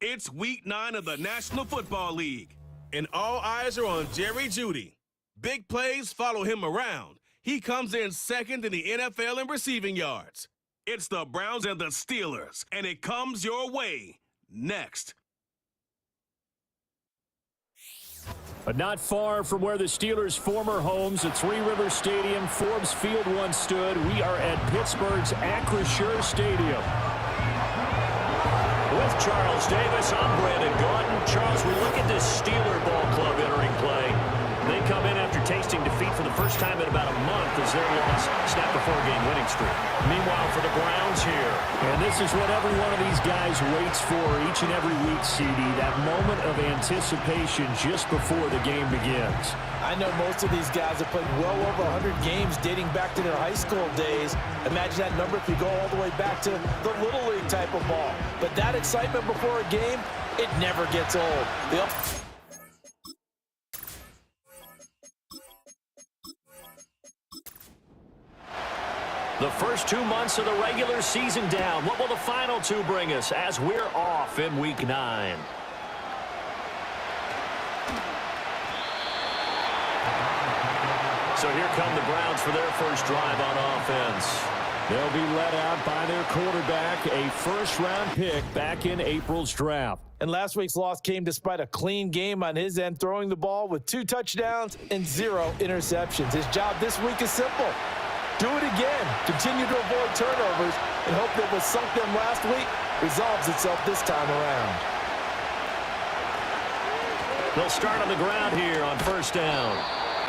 It's Week 9 of the National Football League, and all eyes are on Jerry Jeudy. Big plays follow him around. He comes in second in the NFL in receiving yards. It's the Browns and the Steelers, and it comes your way next. But not far from where the Steelers' former homes at Three Rivers Stadium, Forbes Field once stood, we are at Pittsburgh's Acrisure Stadium. With Charles Davis, I'm Brandon Gaudin. Charles, we look at this Steeler ball club entering play. They come in after tasting defeat for the first time in about a month as their loss snapped a 4-game winning streak. Meanwhile, for the Browns here, and this is what every one of these guys waits for each and every week, CD, that moment of anticipation just before the game begins. I know most of these guys have played well over 100 games dating back to their high school days. Imagine that number if you go all the way back to the Little League type of ball. But that excitement before a game, it never gets old. The first 2 months of the regular season down. What will the final two bring us as we're off in Week 9? So here come the Browns for their first drive on offense. They'll be led out by their quarterback, a first-round pick back in April's draft. And last week's loss came despite a clean game on his end, throwing the ball with 2 touchdowns and 0 interceptions. His job this week is simple. Do it again. Continue to avoid turnovers and hope that what sunk them last week resolves itself this time around. They'll start on the ground here on first down.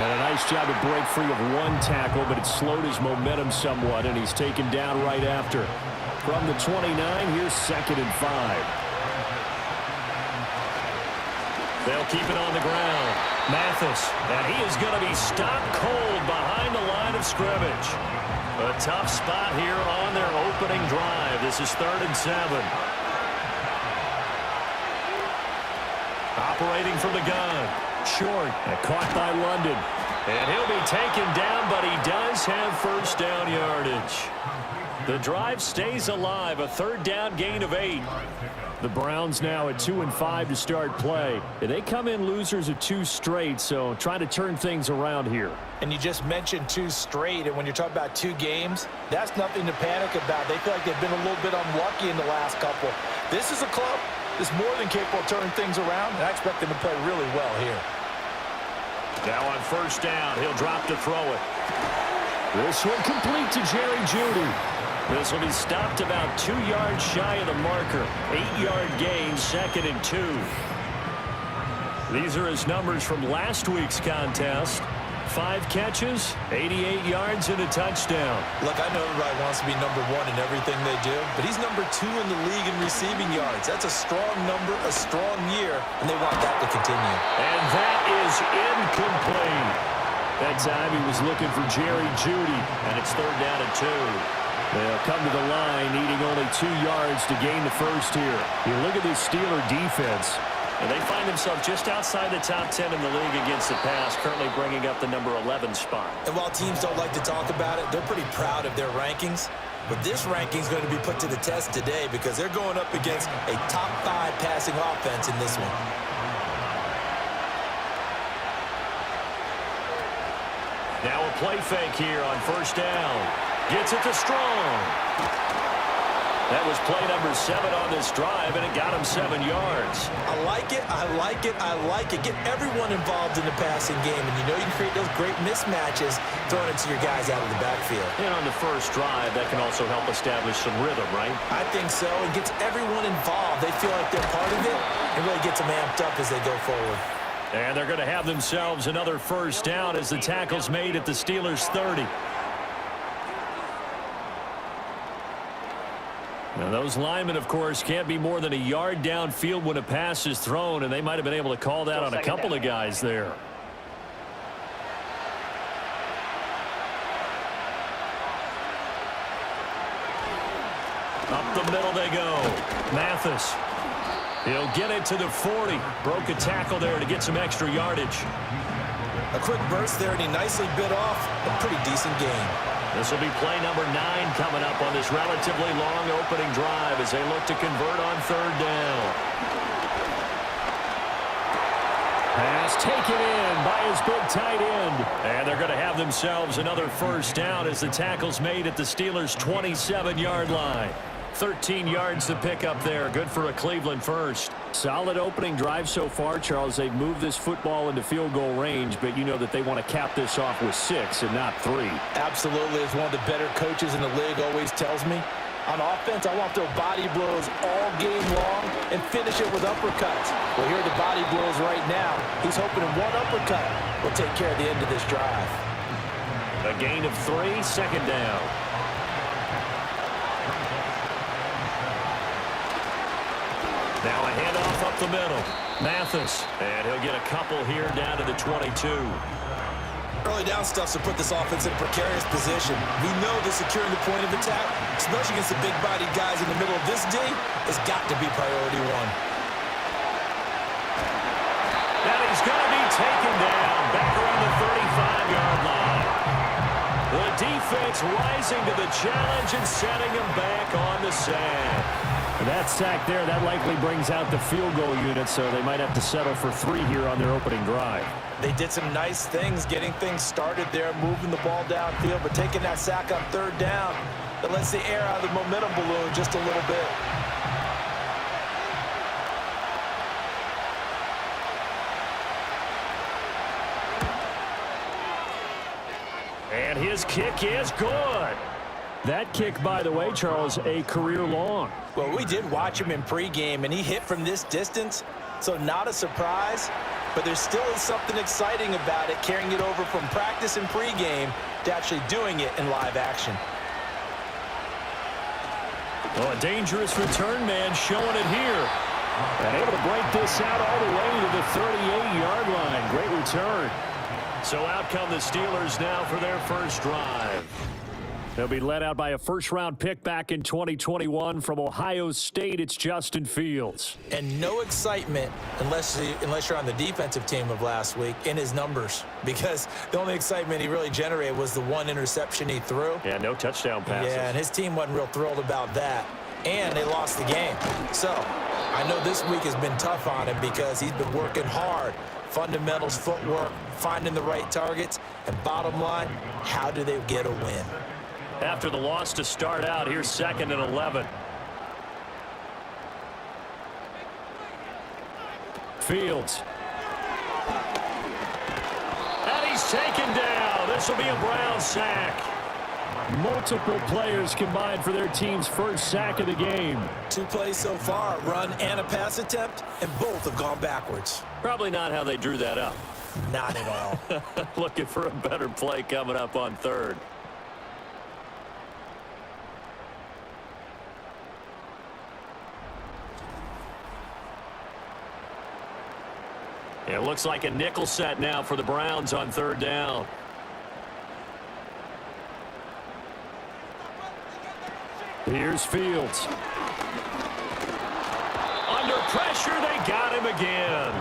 And a nice job to break free of 1 tackle, but it slowed his momentum somewhat, and he's taken down right after. From the 29, here's 2nd and 5. They'll keep it on the ground. Mathis, and he is going to be stopped cold behind the line of scrimmage. A tough spot here on their opening drive. This is 3rd and 7. Operating from the gun. Short, and caught by London. And he'll be taken down, but he does have first down yardage. The drive stays alive, a 3rd down gain of 8. The Browns now at 2-5 to start play. They come in losers of 2 straight, so trying to turn things around here. And you just mentioned 2 straight, and when you're talking about 2 games, that's nothing to panic about. They feel like they've been a little bit unlucky in the last couple. This is a club that's more than capable of turning things around, and I expect them to play really well here. Now on first down, he'll drop to throw it. This one complete to Jerry Jeudy. This will be stopped about 2 yards shy of the marker. 8-yard gain, 2nd and 2. These are his numbers from last week's contest. 5 catches, 88 yards, and a touchdown. Look, I know everybody wants to be number 1 in everything they do, but he's number 2 in the league in receiving yards. That's a strong number, a strong year, and they want that to continue. And that is incomplete. That time he was looking for Jerry Jeudy, and it's 3rd down and 2. They'll come to the line needing only 2 yards to gain the first here. You look at this Steeler defense. And they find themselves just outside the top 10 in the league against the pass, currently bringing up the number 11 spot. And while teams don't like to talk about it, they're pretty proud of their rankings. But this ranking is going to be put to the test today because they're going up against a top 5 passing offense in this one. Now a play fake here on first down. Gets it to Strong. That was play number 7 on this drive, and it got him 7 yards. I like it, I like it, I like it. Get everyone involved in the passing game, and you know you can create those great mismatches throwing it to your guys out of the backfield. And on the first drive, that can also help establish some rhythm, right? I think so. It gets everyone involved. They feel like they're part of it, and really gets them amped up as they go forward. And they're going to have themselves another first down as the tackle's made at the Steelers' 30. Now, those linemen, of course, can't be more than a yard downfield when a pass is thrown, and they might have been able to call that on a couple of guys there. Up the middle they go. Mathis. He'll get it to the 40. Broke a tackle there to get some extra yardage. A quick burst there, and he nicely bit off a pretty decent gain. This will be play number 9 coming up on this relatively long opening drive as they look to convert on third down. Pass taken in by his big tight end. And they're going to have themselves another first down as the tackle's made at the Steelers' 27-yard line. 13 yards to pick up there. Good for a Cleveland first. Solid opening drive so far, Charles. They've moved this football into field goal range, but you know that they want to cap this off with 6 and not 3. Absolutely. As one of the better coaches in the league always tells me, on offense, I want to throw body blows all game long and finish it with uppercuts. Well, here are the body blows right now. He's hoping in one uppercut will take care of the end of this drive. A gain of 3, second down. Now a handoff up the middle. Mathis, and he'll get a couple here down to the 22. Early down stuffs to put this offense in a precarious position. We know that securing the point of attack, especially against the big-bodied guys in the middle of this D, has got to be priority 1. And he's going to be taken down back around the 35-yard line. The defense rising to the challenge and setting him back on the sack. That sack there, that likely brings out the field goal unit, so they might have to settle for 3 here on their opening drive. They did some nice things getting things started there, moving the ball downfield, but taking that sack on third down, that lets the air out of the momentum balloon just a little bit. And his kick is good. That kick, by the way, Charles, a career long. Well, we did watch him in pregame, and he hit from this distance, so not a surprise. But there still is something exciting about it, carrying it over from practice and pregame to actually doing it in live action. Well, a dangerous return man showing it here. And able to break this out all the way to the 38-yard line. Great return. So out come the Steelers now for their first drive. They'll be led out by a first-round pick back in 2021 from Ohio State. It's Justin Fields. And no excitement unless you're on the defensive team of last week in his numbers, because the only excitement he really generated was the 1 interception he threw. Yeah, no touchdown passes. Yeah, and his team wasn't real thrilled about that. And they lost the game. So I know this week has been tough on him because he's been working hard. Fundamentals, footwork, finding the right targets, and bottom line, how do they get a win? After the loss to start out, here's 2nd and 11. Fields. And he's taken down. This will be a Brown sack. Multiple players combined for their team's first sack of the game. 2 plays so far, a run and a pass attempt, and both have gone backwards. Probably not how they drew that up. Not at all. Looking for a better play coming up on third. It looks like a nickel set now for the Browns on third down. Here's Fields. Under pressure, they got him again.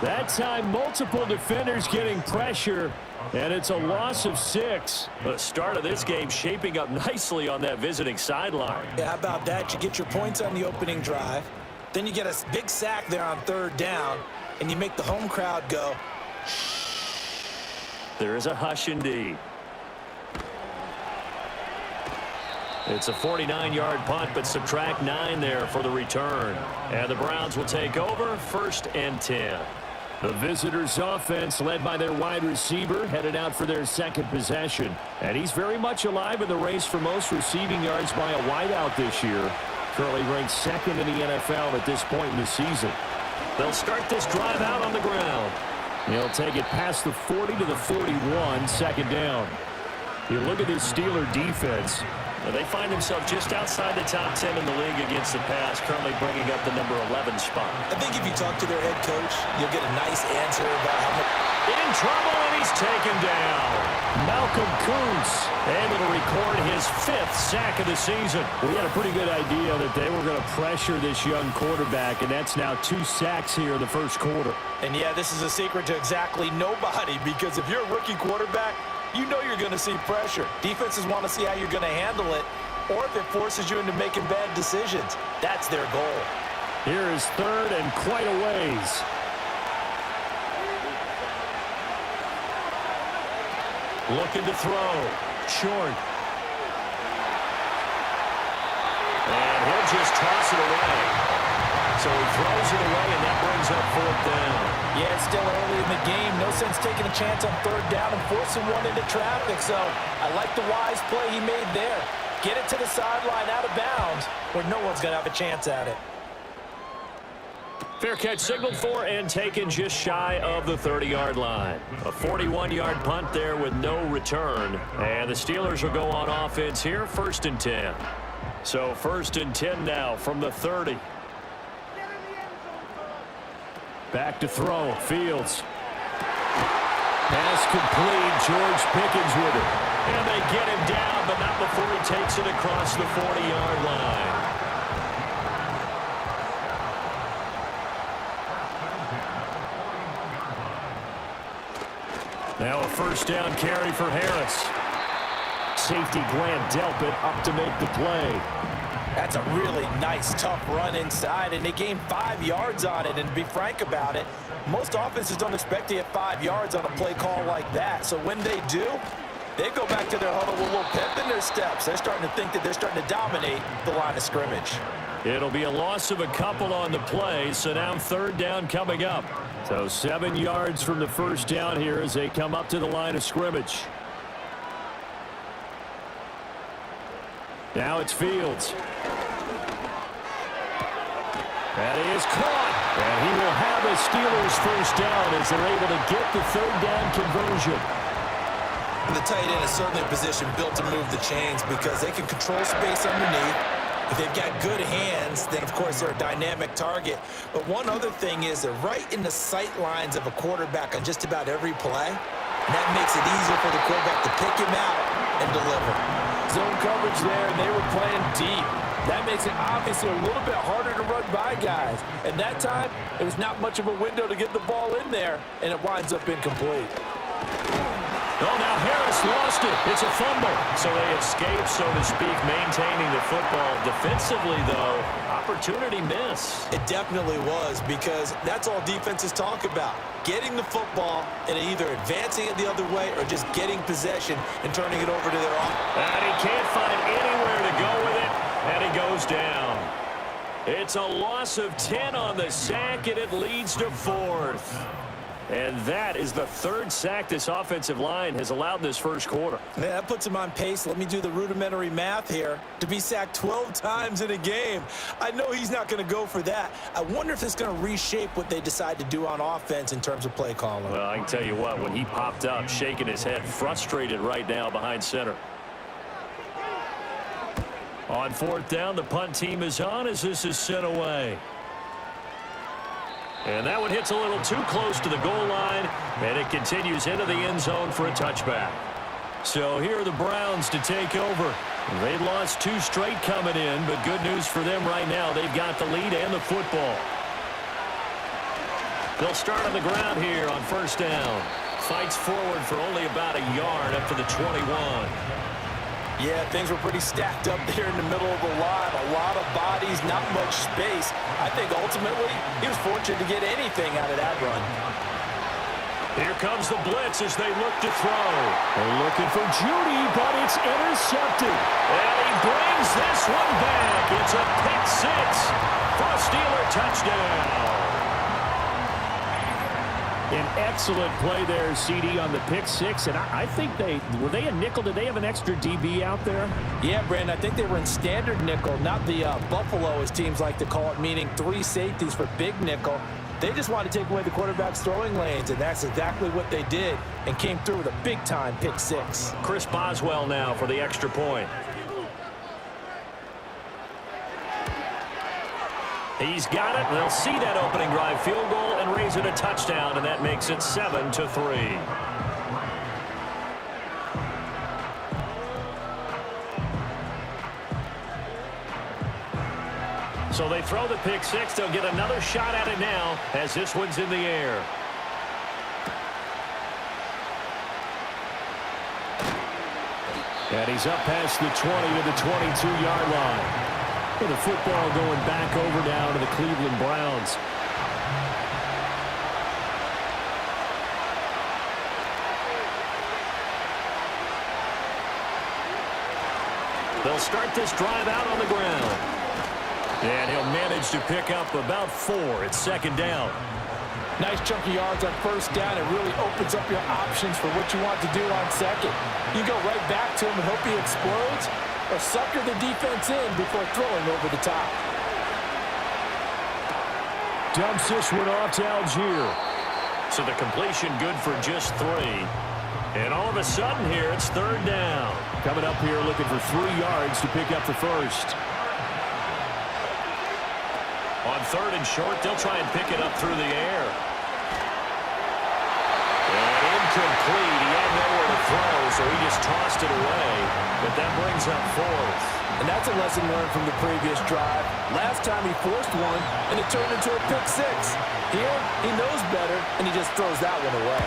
That time, multiple defenders getting pressure, and it's a loss of 6. The start of this game shaping up nicely on that visiting sideline. Yeah, how about that? You get your points on the opening drive, then you get a big sack there on third down, and you make the home crowd go. There is a hush indeed. It's a 49-yard punt, but subtract 9 there for the return. And the Browns will take over 1st and 10. The visitors' offense, led by their wide receiver, headed out for their 2nd possession. And he's very much alive in the race for most receiving yards by a wideout this year. Currently ranked 2nd in the NFL at this point in the season. They'll start this drive out on the ground. He'll take it past the 40 to the 41, 2nd down. You look at this Steeler defense. They find themselves just outside the top 10 in the league against the pass, currently bringing up the number 11 spot. I think if you talk to their head coach, you'll get a nice answer about how much. In trouble, and he's taken down. Malcolm Kuntz able to record his 5th sack of the season. We had a pretty good idea that they were going to pressure this young quarterback, and that's now 2 sacks here in the first quarter. And yeah, this is a secret to exactly nobody, because if you're a rookie quarterback, you know you're going to see pressure. Defenses want to see how you're going to handle it, or if it forces you into making bad decisions. That's their goal. Here is third and quite a ways. Looking to throw. Short. And he'll just toss it away. So he throws it away, and that brings up fourth down. Yeah, it's still early in the game. No sense taking a chance on third down and forcing one into traffic. So I like the wise play he made there. Get it to the sideline out of bounds where no one's going to have a chance at it. Fair catch signaled for and taken just shy of the 30-yard line. A 41-yard punt there with no return. And the Steelers will go on offense here, 1st and 10. So 1st and 10 now from the 30. Back to throw. Fields. Pass complete. George Pickens with it. And they get him down, but not before he takes it across the 40-yard line. Now a 1st down carry for Harris. Safety Grant Delpit up to make the play. That's a really nice, tough run inside, and they gained 5 yards on it. And to be frank about it, most offenses don't expect to get 5 yards on a play call like that. So when they do, they go back to their huddle with a little pep in their steps. They're starting to think that they're starting to dominate the line of scrimmage. It'll be a loss of a couple on the play, so now 3rd down coming up. So 7 yards from the 1st down here as they come up to the line of scrimmage. Now it's Fields. That is caught. And he will have a Steelers 1st down as they're able to get the 3rd down conversion. The tight end is certainly a position built to move the chains because they can control space underneath. If they've got good hands, then of course they're a dynamic target. But one other thing is they're right in the sight lines of a quarterback on just about every play. And that makes it easier for the quarterback to pick him out and deliver. Zone coverage there, and they were playing deep. That makes it obviously a little bit harder to run by guys. And that time, it was not much of a window to get the ball in there, and it winds up incomplete. Oh, now Harris lost it. It's a fumble. So they escape, so to speak, maintaining the football. Defensively, though, opportunity miss. It definitely was, because that's all defenses talk about. Getting the football and either advancing it the other way or just getting possession and turning it over to their offense. And he can't find anywhere to go with it, and he goes down. It's a loss of 10 on the sack, and it leads to 4th. And that is the 3rd sack this offensive line has allowed this 1st quarter. Man, that puts him on pace. Let me do the rudimentary math here. To be sacked 12 times in a game. I know he's not going to go for that. I wonder if it's going to reshape what they decide to do on offense in terms of play calling. Well, I can tell you what, when he popped up, shaking his head, frustrated right now behind center. On 4th down, the punt team is on as this is sent away. And that one hits a little too close to the goal line, and it continues into the end zone for a touchback. So here are the Browns to take over. They lost 2 straight coming in, but good news for them right now. They've got the lead and the football. They'll start on the ground here on 1st down. Fights forward for only about a yard up to the 21. Yeah, things were pretty stacked up there in the middle of the line. A lot of bodies, not much space. I think ultimately he was fortunate to get anything out of that run. Here comes the blitz as they look to throw. They're looking for Judy, but it's intercepted. And he brings this one back. It's a pick 6 for a Steeler touchdown. An excellent play there, CD, on the pick 6. And I think were they a nickel? Did they have an extra DB out there? Yeah, Brandon, I think they were in standard nickel, not the Buffalo, as teams like to call it, meaning 3 safeties for big nickel. They just wanted to take away the quarterback's throwing lanes, and that's exactly what they did, and came through with a big-time pick 6. Chris Boswell now for the extra point. He's got it. They'll see that opening drive field goal and raise it a touchdown, and that makes it 7-3. So they throw the pick 6. They'll get another shot at it now as this one's in the air. And he's up past the 20 to the 22-yard line. With the football going back over now to the Cleveland Browns. They'll start this drive out on the ground. And he'll manage to pick up about 4. It's second down. Nice chunky yards on first down. It really opens up your options for what you want to do on second. You go right back to him and hope he explodes, or sucker the defense in before throwing over the top. Dumps this one off to Algier. So the completion good for just 3. And all of a sudden here, it's third down. Coming up here looking for 3 yards to pick up the first. On third and short, they'll try and pick it up through the air. And incomplete. He had nowhere to throw, so he just tossed it away. But that brings up 4th. And that's a lesson learned from the previous drive. Last time he forced one, and it turned into a pick 6. Here, he knows better, and he just throws that one away.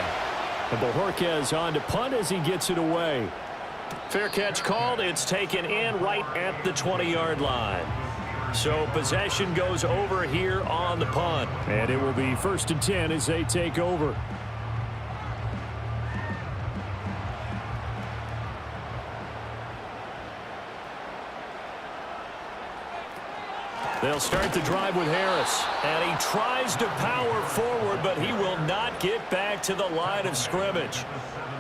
And Bojorquez on to punt as he gets it away. Fair catch called. It's taken in right at the 20-yard line. So possession goes over here on the punt. And it will be 1st and 10 as they take over. They'll start the drive with Harris. And he tries to power forward, but he will not get back to the line of scrimmage.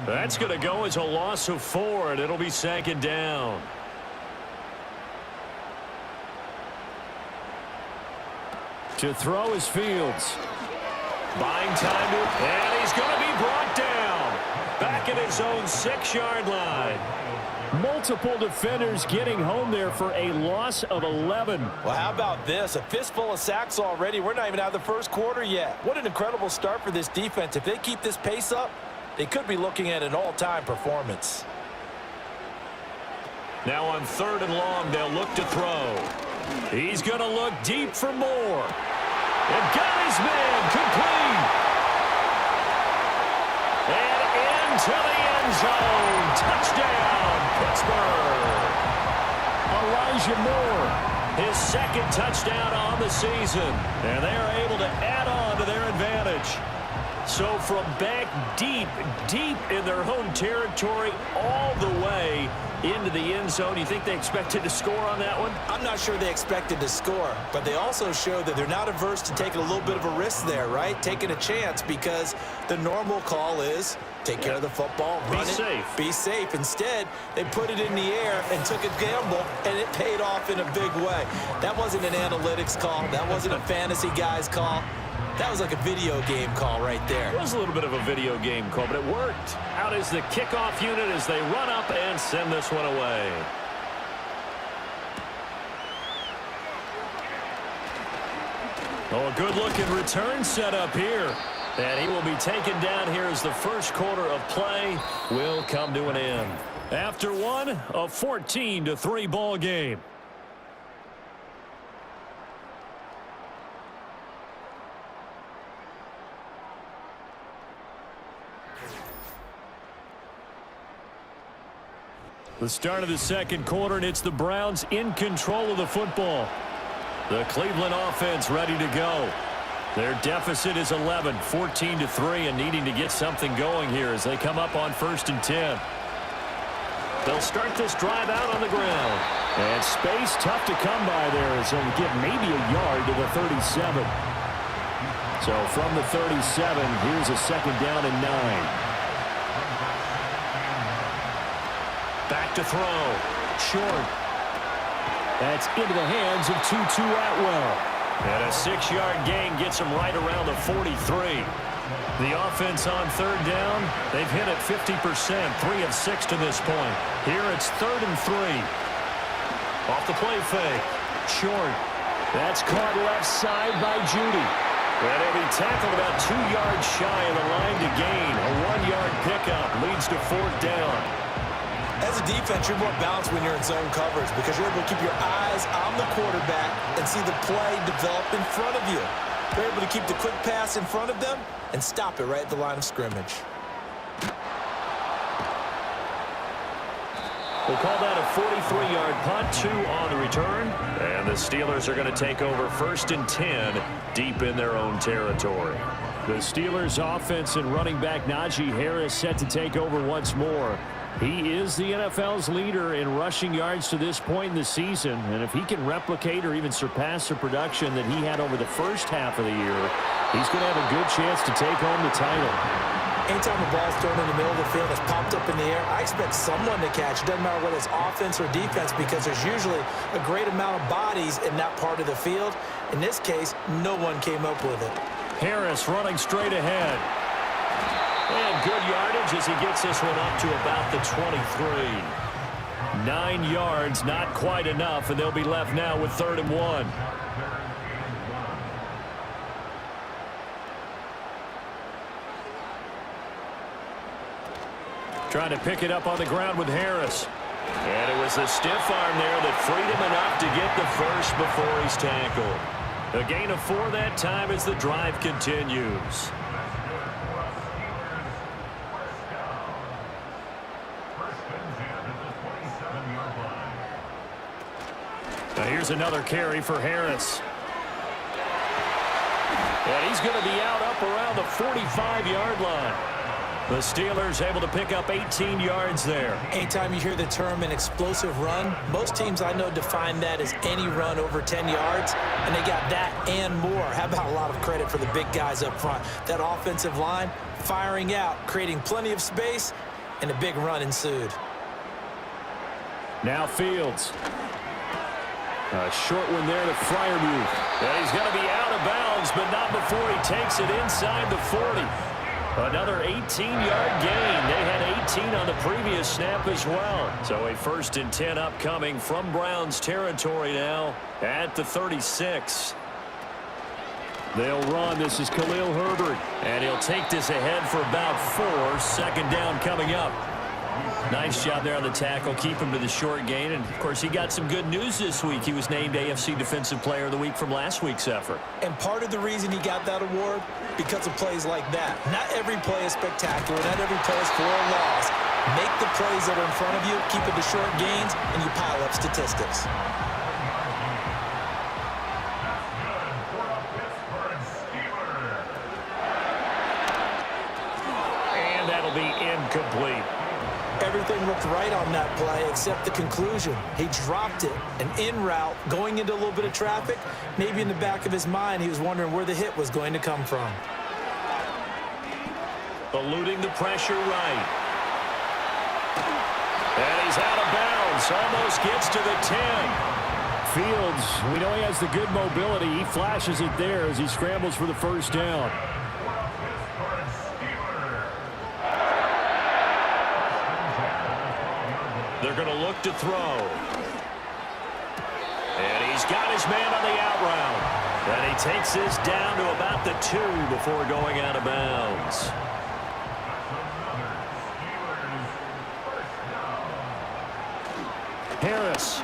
That's going to go as a loss of 4, and it'll be second down. To throw is Fields. Buying time and he's going to be brought down. Back at his own 6-yard line. Multiple defenders getting home there for a loss of 11. Well, how about this? A fistful of sacks already. We're not even out of the first quarter yet. What an incredible start for this defense. If they keep this pace up, they could be looking at an all-time performance. Now on third and long, they'll look to throw. He's going to look deep for more. And got his man complete. And into the end zone. Touchdown, Pittsburgh. Elijah Moore, his 2nd touchdown on the season. And they are able to add on to their advantage. So from back deep in their own territory all the way into the end zone, you think they expected to score on that one? I'm not sure they expected to score, but they also showed that they're not averse to taking a little bit of a risk there, right? Taking a chance, because the normal call is take care of the football, run it, be safe. Instead, they put it in the air and took a gamble, and it paid off in a big way. That wasn't an analytics call. That wasn't a fantasy guy's call. That was like a video game call right there. It was a little bit of a video game call, but it worked. Out is the kickoff unit as they run up and send this one away. Oh, a good-looking return set up here. And he will be taken down here as the first quarter of play will come to an end. After one, a 14-3 ball game. The start of the second quarter, and it's the Browns in control of the football. The Cleveland offense ready to go. Their deficit is 11, 14-3, and needing to get something going here as they come up on 1st and 10. They'll start this drive out on the ground. And space tough to come by there as they'll get maybe a yard to the 37. So from the 37, here's a 2nd down and 9. Back to throw. Short. That's into the hands of Tutu Atwell. And a 6-yard gain gets him right around the 43. The offense on third down, they've hit it 50%, 3 of 6 to this point. Here it's 3rd and 3. Off the play fake. Short. That's caught left side by Judy. And he'll be tackled about 2 yards shy of the line to gain. A 1-yard pickup leads to 4th down. As a defense, you're more balanced when you're in zone coverage because you're able to keep your eyes on the quarterback and see the play develop in front of you. They're able to keep the quick pass in front of them and stop it right at the line of scrimmage. We'll call that a 43-yard punt, 2 on the return. And the Steelers are going to take over 1st and 10 deep in their own territory. The Steelers' offense and running back Najee Harris set to take over once more. He is the NFL's leader in rushing yards to this point in the season. And if he can replicate or even surpass the production that he had over the first half of the year, he's going to have a good chance to take home the title. Anytime the ball's thrown in the middle of the field, it's popped up in the air, I expect someone to catch. It doesn't matter whether it's offense or defense, because there's usually a great amount of bodies in that part of the field. In this case, no one came up with it. Harris running straight ahead. And good yardage as he gets this one up to about the 23. 9 yards, not quite enough, and they'll be left now with 3rd and 1. Trying to pick it up on the ground with Harris. And it was the stiff arm there that freed him enough to get the first before he's tackled. A gain of 4 that time as the drive continues. Now here's another carry for Harris. And he's going to be out up around the 45-yard line. The Steelers able to pick up 18 yards there. Anytime you hear the term an explosive run, most teams I know define that as any run over 10 yards, and they got that and more. How about a lot of credit for the big guys up front? That offensive line firing out, creating plenty of space, and a big run ensued. Now Fields. A short one there to Freiermuth. And he's going to be out of bounds, but not before he takes it inside the 40. Another 18-yard gain. They had 18 on the previous snap as well. So a 1st and 10 upcoming from Browns territory now at the 36. They'll run. This is Khalil Herbert. And he'll take this ahead for about 4. 2nd down coming up. Nice job there on the tackle. Keep him to the short gain. And, of course, he got some good news this week. He was named AFC Defensive Player of the Week from last week's effort. And part of the reason he got that award, because of plays like that. Not every play is spectacular. Not every play is for a loss. Make the plays that are in front of you, keep it to short gains, and you pile up statistics. And that'll be incomplete. Everything looked right on that play except the conclusion. He dropped it, an in route, going into a little bit of traffic. Maybe in the back of his mind, he was wondering where the hit was going to come from. Eluding the pressure right. And he's out of bounds. Almost gets to the 10. Fields, we know he has the good mobility. He flashes it there as he scrambles for the 1st down. They're going to look to throw. And he's got his man on the out route. And he takes this down to about the 2 before going out of bounds. Harris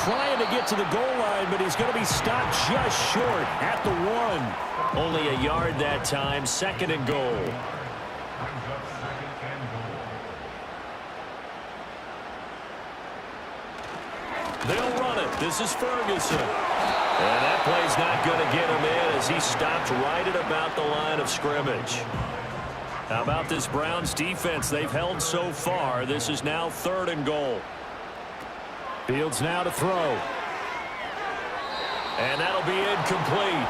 trying to get to the goal line, but he's going to be stopped just short at the 1. Only a yard that time. 2nd and goal. They'll run it. This is Ferguson. And that play's not going to get him in as he stopped right at about the line of scrimmage. How about this Browns defense? They've held so far. This is now 3rd and goal. Fields now to throw. And that'll be incomplete.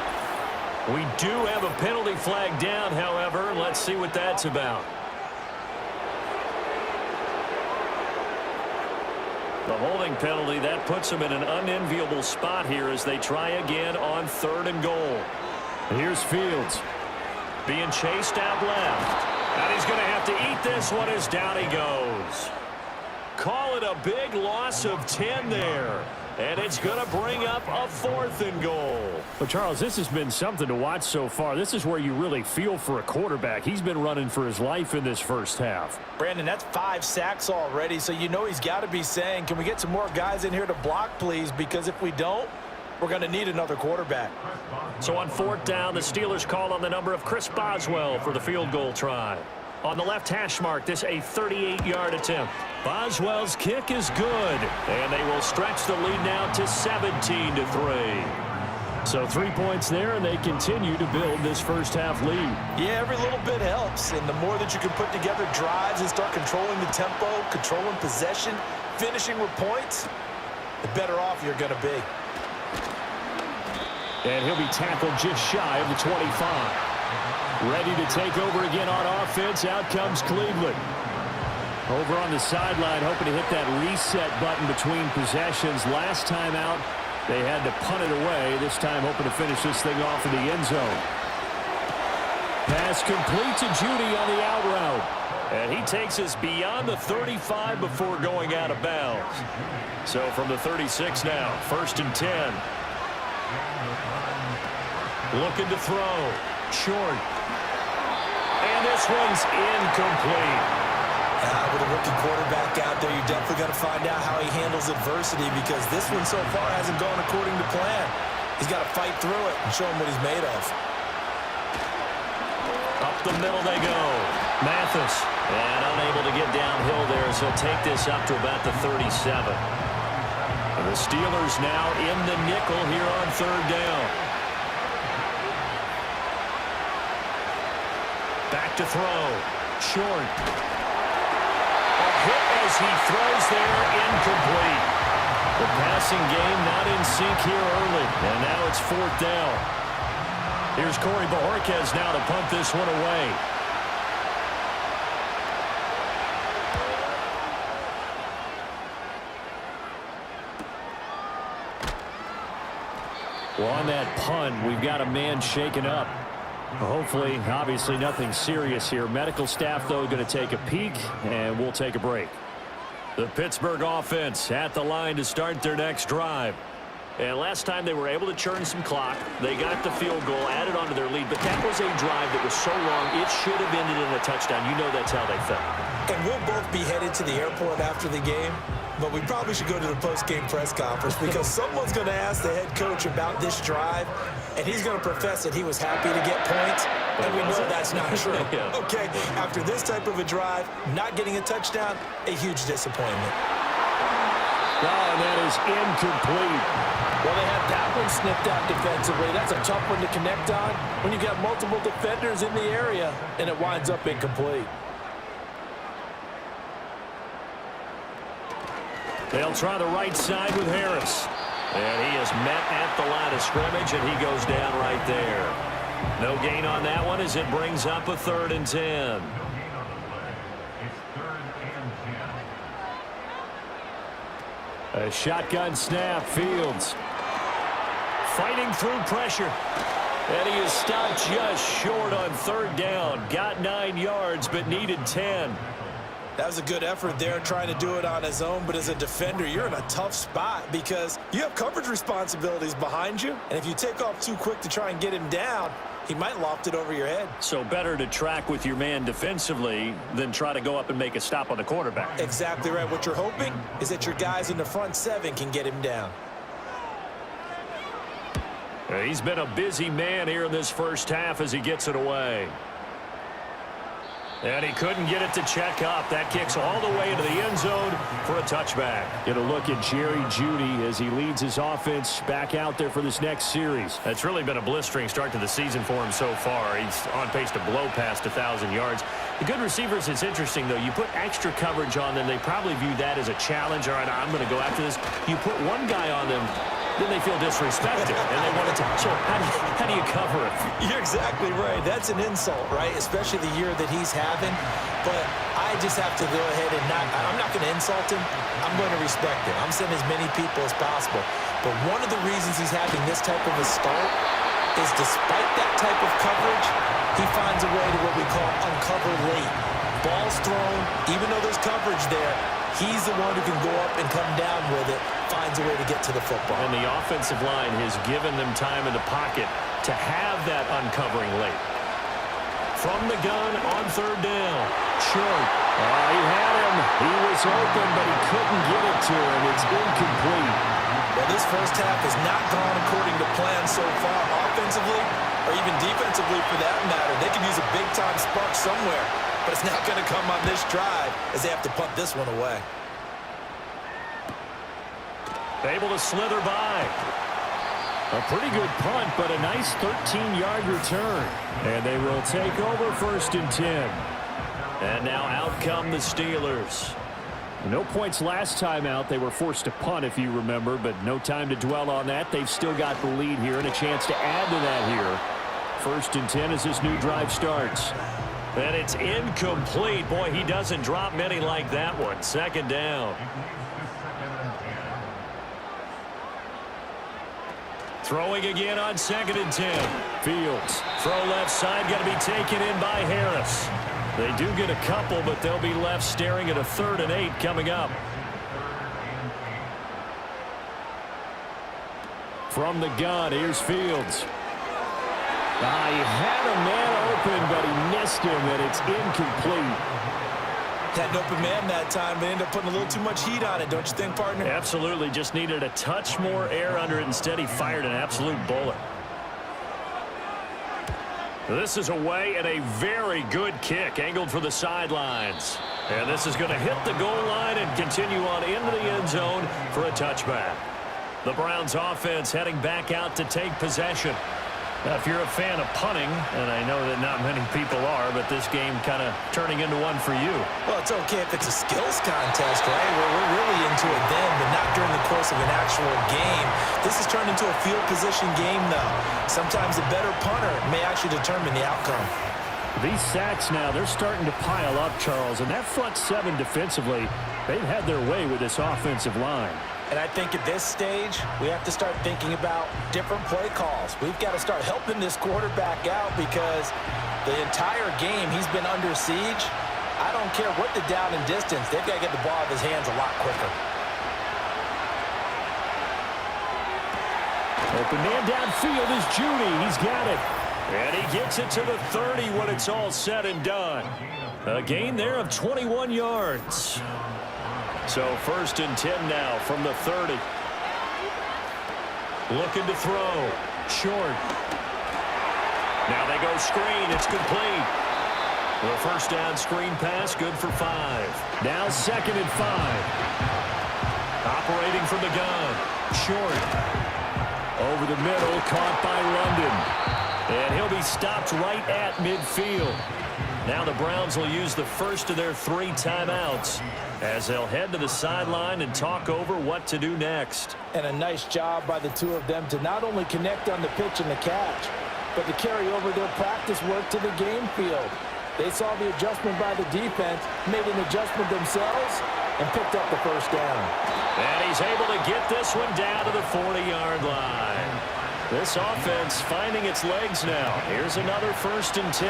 We do have a penalty flag down, however. Let's see what that's about. The holding penalty, that puts them in an unenviable spot here as they try again on 3rd and goal. Here's Fields. Being chased out left. And he's going to have to eat this one as down he goes. Call it a big loss of 10 there. And it's going to bring up a 4th and goal. Well, Charles, this has been something to watch so far. This is where you really feel for a quarterback. He's been running for his life in this first half. Brandon, that's 5 sacks already, so you know he's got to be saying, can we get some more guys in here to block, please? Because if we don't, we're going to need another quarterback. So on 4th down, the Steelers call on the number of Chris Boswell for the field goal try. On the left hash mark, this a 38-yard attempt. Boswell's kick is good, and they will stretch the lead now to 17-3. So 3 points there, and they continue to build this first-half lead. Yeah, every little bit helps, and the more that you can put together drives and start controlling the tempo, controlling possession, finishing with points, the better off you're going to be. And he'll be tackled just shy of the 25. Ready to take over again on offense. Out comes Cleveland. Over on the sideline, hoping to hit that reset button between possessions. Last time out, they had to punt it away. This time hoping to finish this thing off in the end zone. Pass complete to Judy on the out route. And he takes us beyond the 35 before going out of bounds. So from the 36 now, 1st and 10. Looking to throw. Short. And this one's incomplete. With a rookie quarterback out there, you're definitely going to find out how he handles adversity, because this one so far hasn't gone according to plan. He's got to fight through it and show him what he's made of. Up the middle they go. Mathis. And unable to get downhill there, so he'll take this up to about the 37. And the Steelers now in the nickel here on 3rd down. Back to throw. Short. A hit as he throws there, incomplete. The passing game not in sync here early, and now it's 4th down. Here's Corey Bojorquez now to punt this one away. Well, on that punt, we've got a man shaken up. Hopefully, obviously nothing serious here. Medical staff, though, going to take a peek, and we'll take a break. The Pittsburgh offense at the line to start their next drive. And last time they were able to churn some clock. They got the field goal, added onto their lead, but that was a drive that was so long, it should have ended in a touchdown. You know that's how they felt. And we'll both be headed to the airport after the game, but we probably should go to the post-game press conference, because someone's going to ask the head coach about this drive, and he's going to profess that he was happy to get points, and we know that's not true. Yeah. Okay, after this type of a drive, not getting a touchdown, a huge disappointment. Oh, and that is incomplete. Well, they had that one sniffed out defensively. That's a tough one to connect on when you got multiple defenders in the area, and it winds up incomplete. They'll try the right side with Harris. And he is met at the line of scrimmage, and he goes down right there. No gain on that one as it brings up a 3rd and 10. A shotgun snap, Fields. Fighting through pressure. And he is stopped just short on 3rd down. Got 9 yards, but needed 10. That was a good effort there, trying to do it on his own, but as a defender, you're in a tough spot because you have coverage responsibilities behind you, and if you take off too quick to try and get him down, he might loft it over your head. So better to track with your man defensively than try to go up and make a stop on the quarterback. Exactly right. What you're hoping is that your guys in the front 7 can get him down. He's been a busy man here in this first half as he gets it away. And he couldn't get it to check up. That kicks all the way into the end zone for a touchback. Get a look at Jerry Jeudy as he leads his offense back out there for this next series. That's really been a blistering start to the season for him so far. He's on pace to blow past 1,000 yards. The good receivers, it's interesting, though. You put extra coverage on them, they probably view that as a challenge. All right, I'm going to go after this. You put one guy on them, then they feel disrespected, and they want to. So how do you cover it? You're exactly right. That's an insult, right? Especially the year that he's having. But I just have to go ahead and I'm not going to insult him. I'm going to respect him. I'm sending as many people as possible. But one of the reasons he's having this type of a start is, despite that type of coverage, he finds a way to what we call uncover late. Ball's thrown, even though there's coverage there, he's the one who can go up and come down with it, finds a way to get to the football. And the offensive line has given them time in the pocket to have that uncovering late. From the gun on 3rd down. Short. He had him. He was open, but he couldn't get it to him. It's incomplete. Well, this first half has not gone according to plan so far, offensively or even defensively for that matter. They could use a big-time spark somewhere. but it's not going to come on this drive as they have to punt this one away. Able to slither by. A pretty good punt, but a nice 13-yard return. And they will take over 1st and 10. And now out come the Steelers. No points last time out. They were forced to punt, if you remember, but no time to dwell on that. They've still got the lead here and a chance to add to that here. 1st and 10 as this new drive starts. And it's incomplete. Boy, he doesn't drop many like that one. 2nd down. Throwing again on 2nd and 10. Fields. Throw left side, got to be taken in by Harris. They do get a couple, but they'll be left staring at a 3rd and 8 coming up. From the gun, here's Fields. He had a man open, but he missed him, and it's incomplete. Had an open man that time, but ended up putting a little too much heat on it, don't you think, partner? Absolutely, just needed a touch more air under it. Instead, he fired an absolute bullet. This is away and a very good kick, angled for the sidelines. And this is going to hit the goal line and continue on into the end zone for a touchback. The Browns offense heading back out to take possession. Now, if you're a fan of punting, and I know that not many people are, but this game kind of turning into one for you. Well, it's okay if it's a skills contest, right? We're really into it then, but not during the course of an actual game. This has turned into a field position game, though. Sometimes a better punter may actually determine the outcome. These sacks now, they're starting to pile up, Charles, and that front 7 defensively, they've had their way with this offensive line. And I think at this stage, we have to start thinking about different play calls. We've got to start helping this quarterback out because the entire game he's been under siege. I don't care what the down and distance. They've got to get the ball out of his hands a lot quicker. Open man downfield is Judy. He's got it. And he gets it to the 30 when it's all said and done. A gain there of 21 yards. So 1st and 10 now from the 30. Looking to throw. Short. Now they go screen. It's complete. The 1st down screen pass, good for 5. Now 2nd and 5. Operating from the gun. Short. Over the middle, caught by London. And he'll be stopped right at midfield. Now the Browns will use the first of their 3 timeouts as they'll head to the sideline and talk over what to do next. And a nice job by the two of them to not only connect on the pitch and the catch, but to carry over their practice work to the game field. They saw the adjustment by the defense, made an adjustment themselves, and picked up the 1st down. And he's able to get this one down to the 40-yard line. This offense finding its legs now. Here's another 1st and 10.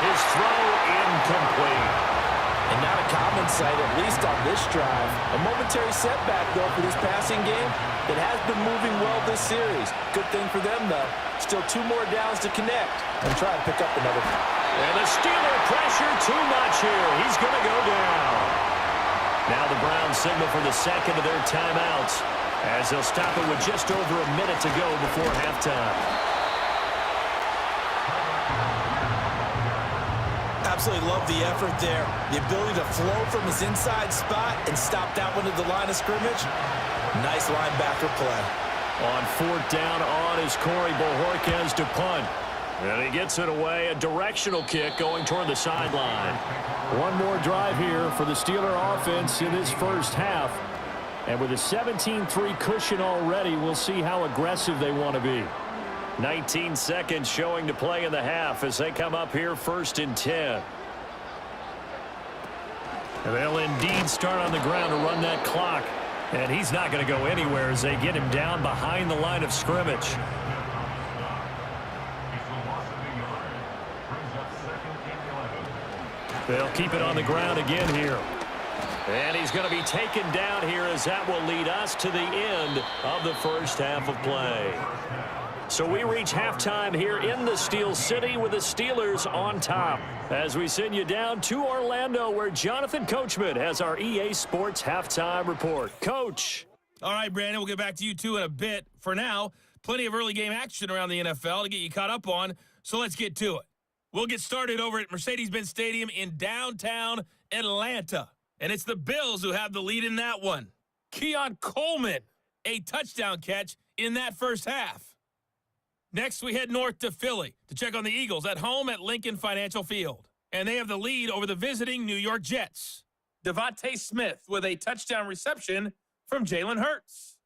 His throw incomplete. And not a common sight, at least on this drive. A momentary setback, though, for this passing game that has been moving well this series. Good thing for them, though. Still 2 more downs to connect and try to pick up another. And the Steeler pressure too much here. He's going to go down. Now the Browns signal for the 2nd of their timeouts as they'll stop it with just over a minute to go before halftime. Absolutely love the effort there. The ability to flow from his inside spot and stop that one at the line of scrimmage. Nice linebacker play. On 4th down on is Corey Bojorquez to punt. And he gets it away. A directional kick going toward the sideline. One more drive here for the Steeler offense in this first half. And with a 17-3 cushion already, we'll see how aggressive they want to be. 19 seconds showing to play in the half as they come up here 1st and 10. And they'll indeed start on the ground to run that clock. And he's not going to go anywhere as they get him down behind the line of scrimmage. They'll keep it on the ground again here. And he's going to be taken down here as that will lead us to the end of the first half of play. So we reach halftime here in the Steel City with the Steelers on top as we send you down to Orlando where Jonathan Coachman has our EA Sports halftime report. Coach. All right, Brandon, we'll get back to you two in a bit. For now, plenty of early game action around the NFL to get you caught up on, so let's get to it. We'll get started over at Mercedes-Benz Stadium in downtown Atlanta. And it's the Bills who have the lead in that one. Keon Coleman, a touchdown catch in that first half. Next, we head north to Philly to check on the Eagles at home at Lincoln Financial Field. And they have the lead over the visiting New York Jets. Devontae Smith with a touchdown reception from Jalen Hurts.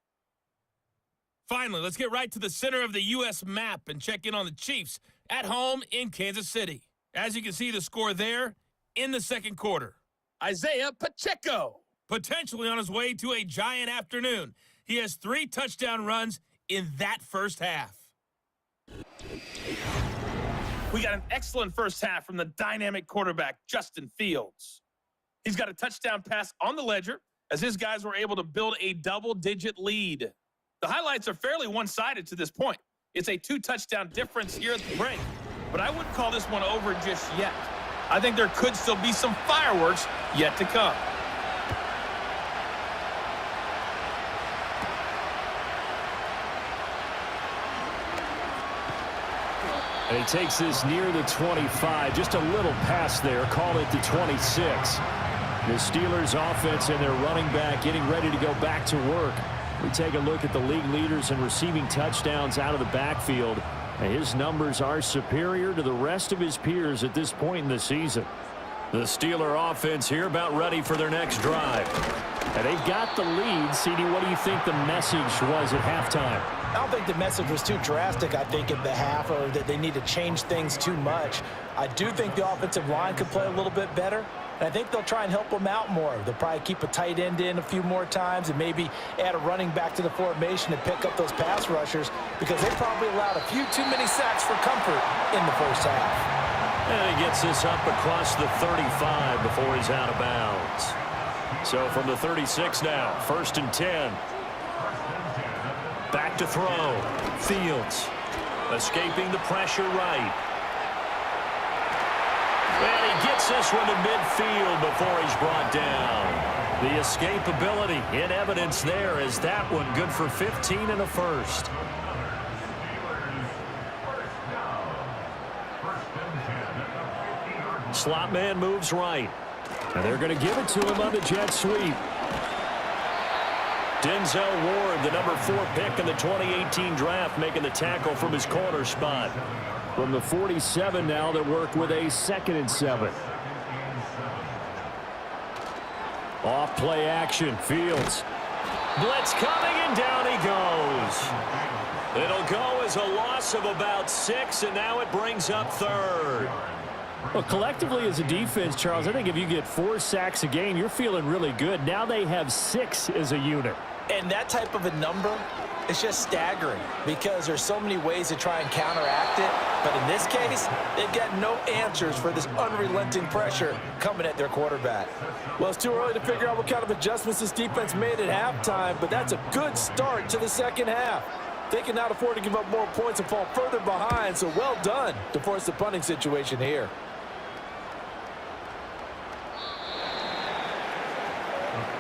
Finally, let's get right to the center of the U.S. map and check in on the Chiefs at home in Kansas City. As you can see the score there in the second quarter. Isaiah Pacheco, potentially on his way to a giant afternoon. He has 3 touchdown runs in that first half. We got an excellent first half from the dynamic quarterback, Justin Fields. He's got a touchdown pass on the ledger as his guys were able to build a double-digit lead. The highlights are fairly one-sided to this point. It's a 2-touchdown difference here at the break, but I wouldn't call this one over just yet. I think there could still be some fireworks yet to come. And he takes this near the 25. Just a little pass there. Call it the 26. The Steelers offense and their running back getting ready to go back to work. We take a look at the league leaders in receiving touchdowns out of the backfield. And his numbers are superior to the rest of his peers at this point in the season. The Steeler offense here about ready for their next drive. And they've got the lead. CD, what do you think the message was at halftime? I don't think the message was too drastic, I think, at the half, or that they need to change things too much. I do think the offensive line could play a little bit better, and I think they'll try and help them out more. They'll probably keep a tight end in a few more times and maybe add a running back to the formation to pick up those pass rushers, because they probably allowed a few too many sacks for comfort in the first half. And he gets this up across the 35 before he's out of bounds. So from the 36 now, 1st and 10. Back to throw. Fields escaping the pressure right. And he gets this one to midfield before he's brought down. The escapability in evidence there as that one good for 15 and a first. Slot man moves right. And they're going to give it to him on the jet sweep. Denzel Ward, the number 4 pick in the 2018 draft, making the tackle from his corner spot. From the 47 now, they work with a 2nd and 7. Off play action. Fields. Blitz coming, and down he goes. It'll go as a loss of about 6, and now it brings up 3rd. Well, collectively as a defense, Charles, I think if you get 4 sacks a game, you're feeling really good. Now they have 6 as a unit. And that type of a number is just staggering because there's so many ways to try and counteract it. But in this case, they've got no answers for this unrelenting pressure coming at their quarterback. Well, it's too early to figure out what kind of adjustments this defense made at halftime, but that's a good start to the second half. They cannot afford to give up more points and fall further behind, so well done to force the punting situation here.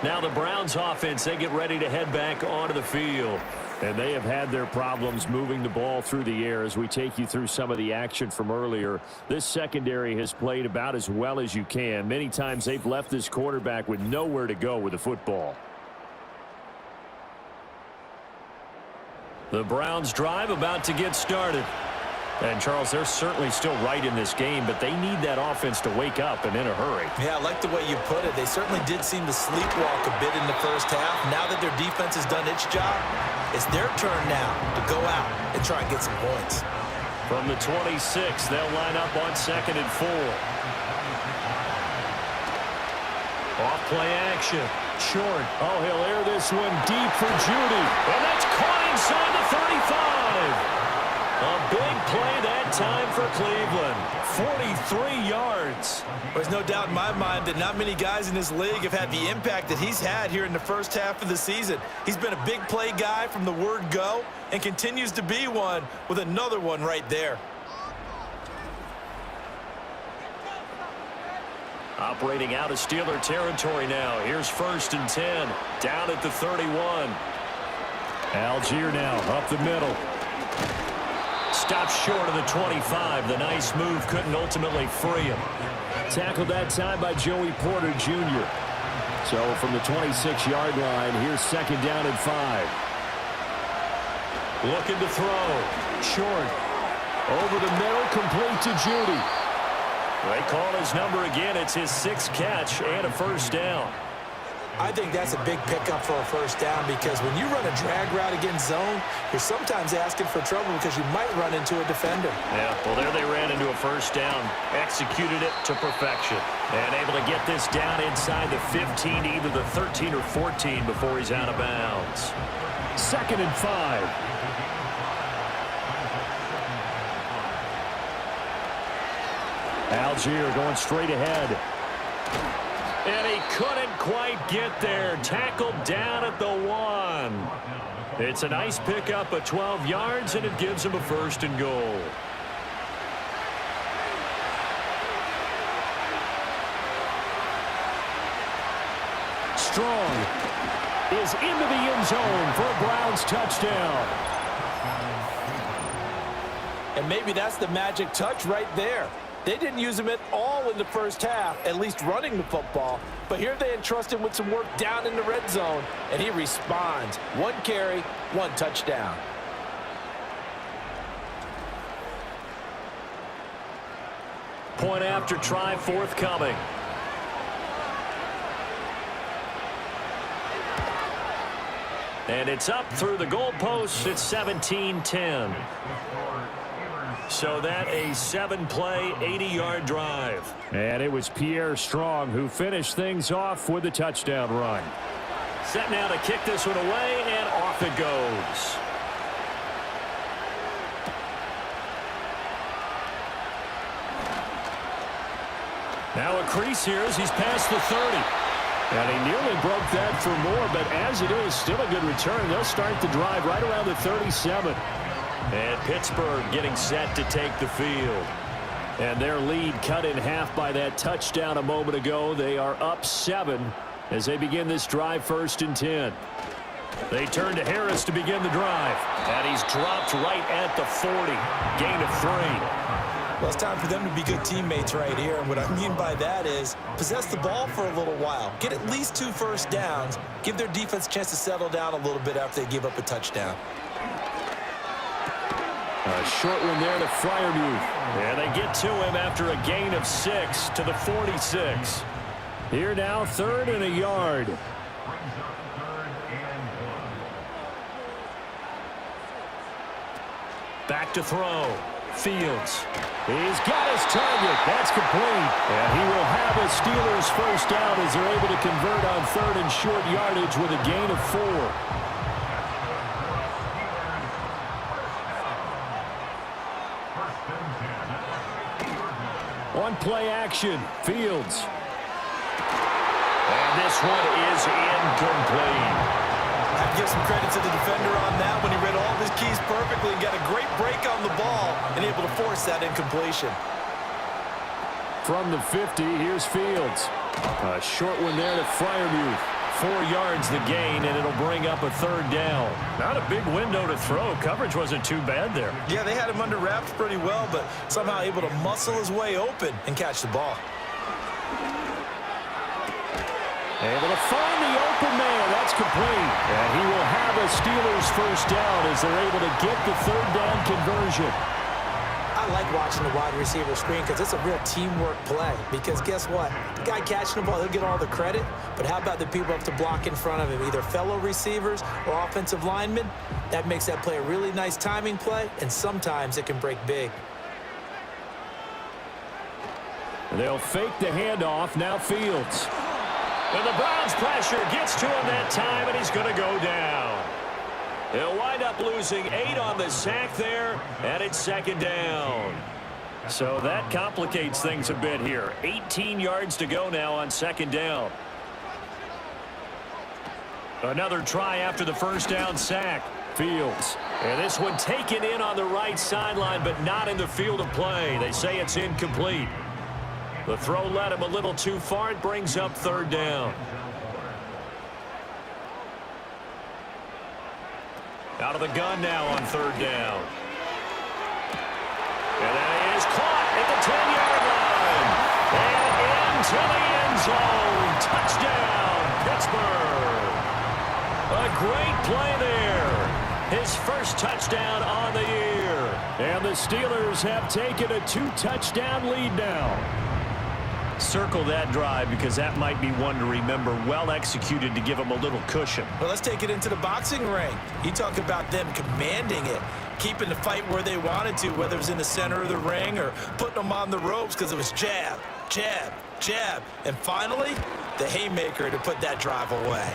Now the Browns offense, they get ready to head back onto the field. And they have had their problems moving the ball through the air as we take you through some of the action from earlier. This secondary has played about as well as you can. Many times they've left this quarterback with nowhere to go with the football. The Browns drive about to get started. And, Charles, they're certainly still right in this game, but they need that offense to wake up and in a hurry. Yeah, I like the way you put it. They certainly did seem to sleepwalk a bit in the first half. Now that their defense has done its job, it's their turn now to go out and try and get some points. From the 26, they'll line up on 2nd and 4. Off play action. Short. Oh, he'll air this one deep for Judy. And that's caught inside the 35. A big play that time for Cleveland. 43 yards. There's no doubt in my mind that not many guys in this league have had the impact that he's had here in the first half of the season. He's been a big play guy from the word go and continues to be one with another one right there. Operating out of Steeler territory now. Here's 1st and 10. Down at the 31. Algier now up the middle. stopped short of the 25. The nice move couldn't ultimately free him. Tackled that time by Joey Porter Jr. So from the 26-yard line, here's second down and 5. Looking to throw. Short. Over the middle, complete to Judy. They call his number again. It's his 6th catch and a first down. I think that's a big pickup for a first down because when you run a drag route against zone, you're sometimes asking for trouble because you might run into a defender. Yeah, well, there they ran into a first down. Executed it to perfection. And able to get this down inside the 15, either the 13 or 14 before he's out of bounds. Second and 5. Algier going straight ahead. And he couldn't quite get there. Tackled down at the 1. It's a nice pickup of 12 yards, and it gives him a first and goal. Strong is into the end zone for a Browns touchdown. And maybe that's the magic touch right there. They didn't use him at all in the first half, at least running the football. But here they entrust him with some work down in the red zone, and he responds. 1 carry, 1 touchdown. Point after try forthcoming. And it's up through the goalposts. It's 17-10. So that a 7-play, 80-yard drive. And it was Pierre Strong who finished things off with a touchdown run. Set now to kick this one away, and off it goes. Now a crease here as he's past the 30. And he nearly broke that for more, but as it is, still a good return. They'll start the drive right around the 37. And Pittsburgh getting set to take the field. And their lead cut in half by that touchdown a moment ago. They are up 7 as they begin this drive, 1st and 10. They turn to Harris to begin the drive. And he's dropped right at the 40. Gain of 3. Well, it's time for them to be good teammates right here. And what I mean by that is possess the ball for a little while. Get at least 2 first downs. Give their defense a chance to settle down a little bit after they give up a touchdown. A short one there to Freiermuth. And they get to him after a gain of 6 to the 46. Here now, 3rd and a yard. Back to throw. Fields. He's got his target. That's complete. And he will have a Steelers first down as they're able to convert on 3rd and short yardage with a gain of 4. On play action, Fields. And this one is incomplete. I have to give some credit to the defender on that when he read all of his keys perfectly and got a great break on the ball and able to force that incompletion. From the 50, here's Fields. A short one there to Freiermuth. 4 yards the gain, and it'll bring up a 3rd down. Not a big window to throw. Coverage wasn't too bad there. Yeah, they had him under wraps pretty well, but somehow able to muscle his way open and catch the ball. Able to find the open man. That's complete. And he will have a Steelers first down as they're able to get the 3rd down conversion. I like watching the wide receiver screen because it's a real teamwork play. Because guess what? The guy catching the ball, he'll get all the credit. But how about the people up to block in front of him, either fellow receivers or offensive linemen? That makes that play a really nice timing play, and sometimes it can break big. They'll fake the handoff. Now Fields. And the Browns pressure gets to him that time, and he's going to go down. He'll wind up losing 8 on the sack there, and it's 2nd down. So that complicates things a bit here. 18 yards to go now on 2nd down. Another try after the first down sack. Fields. And this one taken in on the right sideline, but not in the field of play. They say it's incomplete. The throw led him a little too far. It brings up 3rd down. Out of the gun now on 3rd down. is caught at the 10-yard line. And into the end zone. Touchdown, Pittsburgh. A great play there. His first touchdown on the year. And the Steelers have taken a 2-touchdown lead now. Circle that drive because that might be one to remember. Well executed to give them a little cushion. Well, let's take it into the boxing ring. You talk about them commanding it, keeping the fight where they wanted to, whether it was in the center of the ring or putting them on the ropes because it was jab, jab, jab. And finally, the haymaker to put that drive away.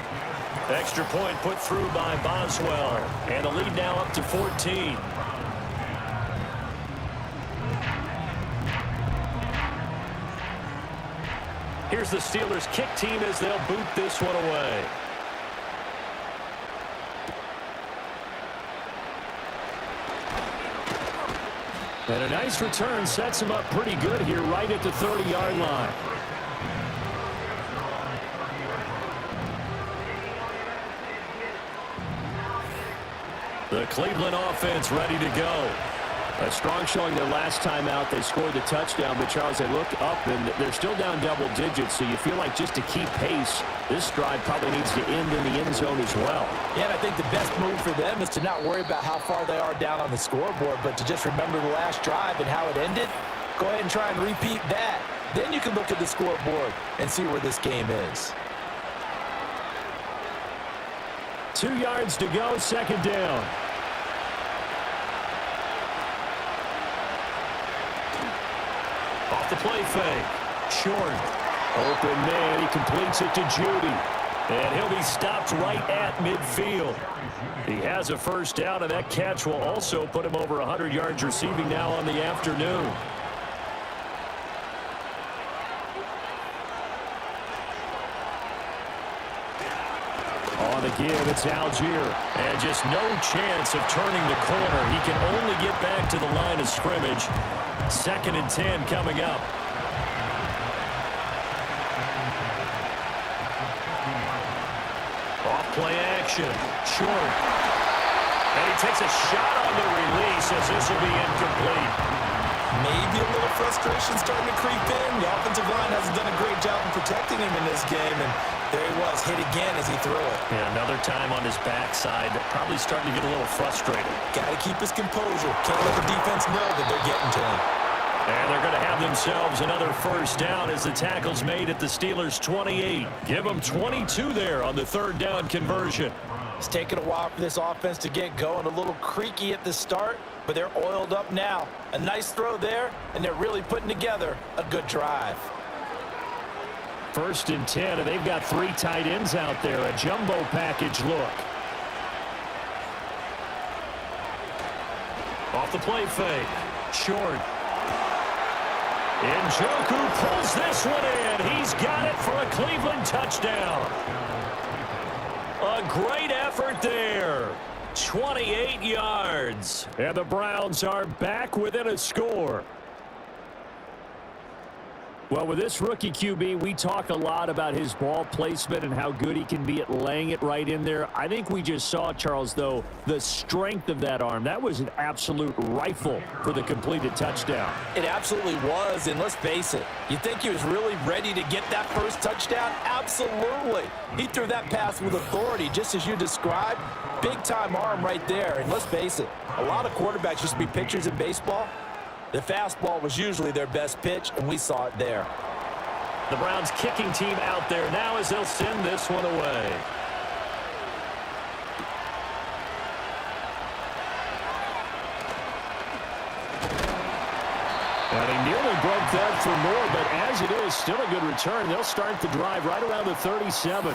Extra point put through by Boswell. And the lead now up to 14. Here's the Steelers kick team as they'll boot this one away. And a nice return sets him up pretty good here right at the 30-yard line. The Cleveland offense ready to go. A strong showing their last time out. They scored the touchdown, but Charles, they look up and they're still down double digits, so you feel like just to keep pace, this drive probably needs to end in the end zone as well. Yeah, and I think the best move for them is to not worry about how far they are down on the scoreboard, but to just remember the last drive and how it ended. Go ahead and try and repeat that. Then you can look at the scoreboard and see where this game is. 2 yards to go, second down. Off the play fake. Short. Open man. He completes it to Judy. And he'll be stopped right at midfield. He has a first down, and that catch will also put him over 100 yards receiving now on the afternoon. On the give, it's Algier. And just no chance of turning the corner. He can only get back to the line of scrimmage. 2nd and 10 coming up. Off play action. Short. And he takes a shot on the release as this will be incomplete. Maybe a little frustration starting to creep in. The offensive line hasn't done a great job of protecting him in this game, and there he was, hit again as he threw it. And another time on his backside, probably starting to get a little frustrated. Got to keep his composure. Can't let the defense know that they're getting to him. And they're going to have themselves another first down as the tackle's made at the Steelers' 28. Give them 22 there on the 3rd down conversion. It's taken a while for this offense to get going. A little creaky at the start, but they're oiled up now. A nice throw there, and they're really putting together a good drive. 1st and 10, and they've got 3 tight ends out there. A jumbo package look. Off the play fake. Short. Njoku pulls this one in. He's got it for a Cleveland touchdown. A great effort there. 28 yards. And the Browns are back within a score. Well, with this rookie QB, we talk a lot about his ball placement and how good he can be at laying it right in there. I think we just saw, Charles, though, the strength of that arm. That was an absolute rifle for the completed touchdown. It absolutely was, and let's face it, you think he was really ready to get that first touchdown? Absolutely. He threw that pass with authority, just as you described. Big-time arm right there, and let's face it, a lot of quarterbacks used to be pitchers in baseball. The fastball was usually their best pitch, and we saw it there. The Browns kicking team out there now as they'll send this one away. And he nearly broke that for more, but as it is, still a good return. They'll start the drive right around the 37.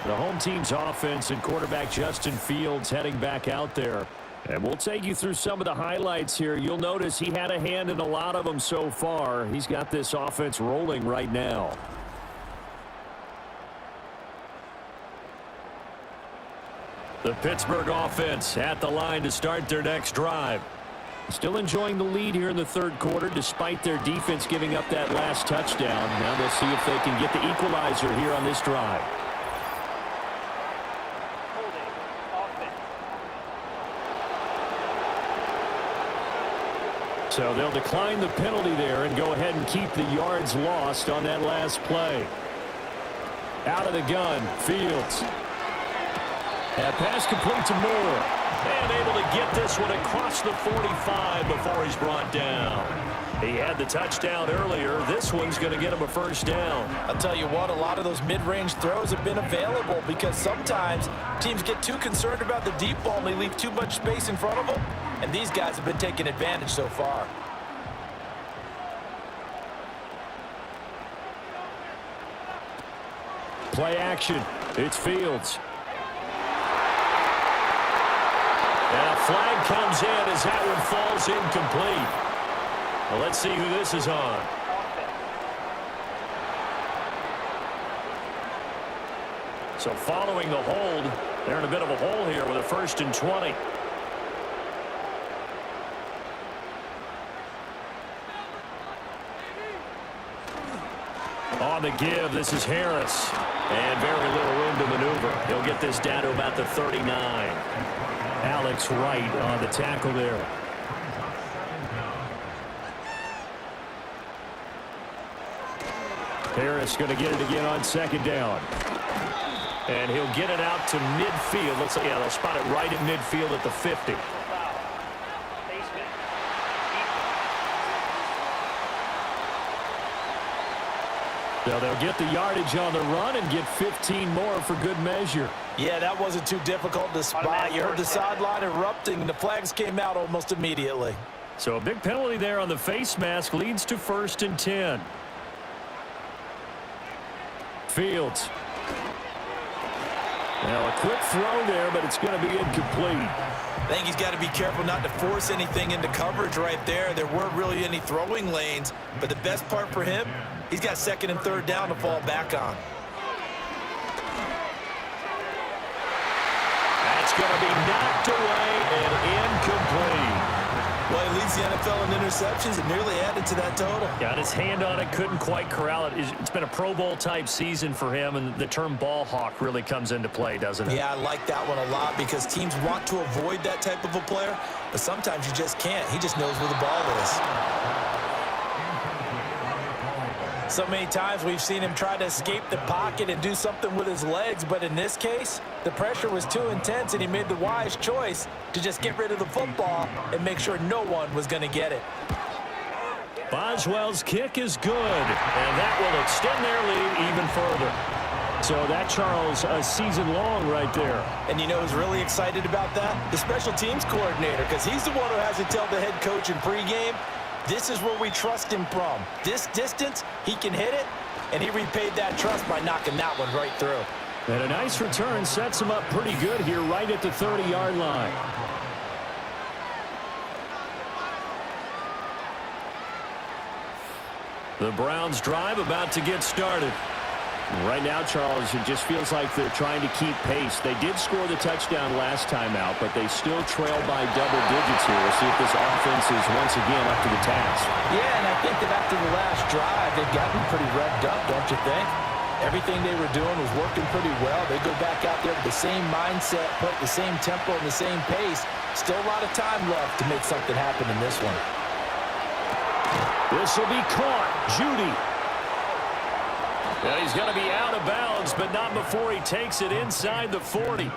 The home team's offense and quarterback Justin Fields heading back out there. And we'll take you through some of the highlights here. You'll notice he had a hand in a lot of them so far. He's got this offense rolling right now. The Pittsburgh offense at the line to start their next drive. Still enjoying the lead here in the 3rd quarter despite their defense giving up that last touchdown. Now they'll see if they can get the equalizer here on this drive. So they'll decline the penalty there and go ahead and keep the yards lost on that last play. Out of the gun, Fields. That pass complete to Moore. And able to get this one across the 45 before he's brought down. He had the touchdown earlier. This one's going to get him a first down. I'll tell you what, a lot of those mid-range throws have been available because sometimes teams get too concerned about the deep ball and they leave too much space in front of them. And these guys have been taking advantage so far. Play action. It's Fields. And a flag comes in as that one falls incomplete. Well, let's see who this is on. So following the hold, they're in a bit of a hole here with a 1st and 20. On the give, this is Harris. And very little room to maneuver. He'll get this down to about the 39. Alex Wright on the tackle there. Harris going to get it again on 2nd down. And he'll get it out to midfield. Looks like, yeah, they'll spot it right at midfield at the 50. So they'll get the yardage on the run and get 15 more for good measure. Yeah, that wasn't too difficult to spot. You heard the sideline erupting, and the flags came out almost immediately. So a big penalty there on the face mask leads to 1st and 10. Fields. Now a quick throw there, but it's going to be incomplete. I think he's got to be careful not to force anything into coverage right there. There weren't really any throwing lanes, but the best part for him, he's got 2nd and 3rd down to fall back on. That's going to be knocked away and incomplete. Well, he leads the NFL in interceptions and nearly added to that total. Got his hand on it, couldn't quite corral it. It's been a Pro Bowl type season for him, and the term ball hawk really comes into play, doesn't it? Yeah, I like that one a lot because teams want to avoid that type of a player, but sometimes you just can't. He just knows where the ball is. So many times we've seen him try to escape the pocket and do something with his legs, but in this case, the pressure was too intense and he made the wise choice to just get rid of the football and make sure no one was going to get it. Boswell's kick is good, and that will extend their lead even further. So that, Charles, a season long right there. And you know who's really excited about that? The special teams coordinator, because he's the one who has to tell the head coach in pregame, this is where we trust him from. This distance, he can hit it, and he repaid that trust by knocking that one right through. And a nice return sets him up pretty good here right at the 30-yard line. The Browns drive about to get started. Right now, Charles, it just feels like they're trying to keep pace. They did score the touchdown last time out, but they still trail by double digits here. We'll see if this offense is once again up to the task. Yeah, and I think that after the last drive, they've gotten pretty revved up, don't you think? Everything they were doing was working pretty well. They go back out there with the same mindset, put the same tempo and the same pace. Still a lot of time left to make something happen in this one. This will be caught. Judy. Well, he's going to be out of bounds, but not before he takes it inside the 40.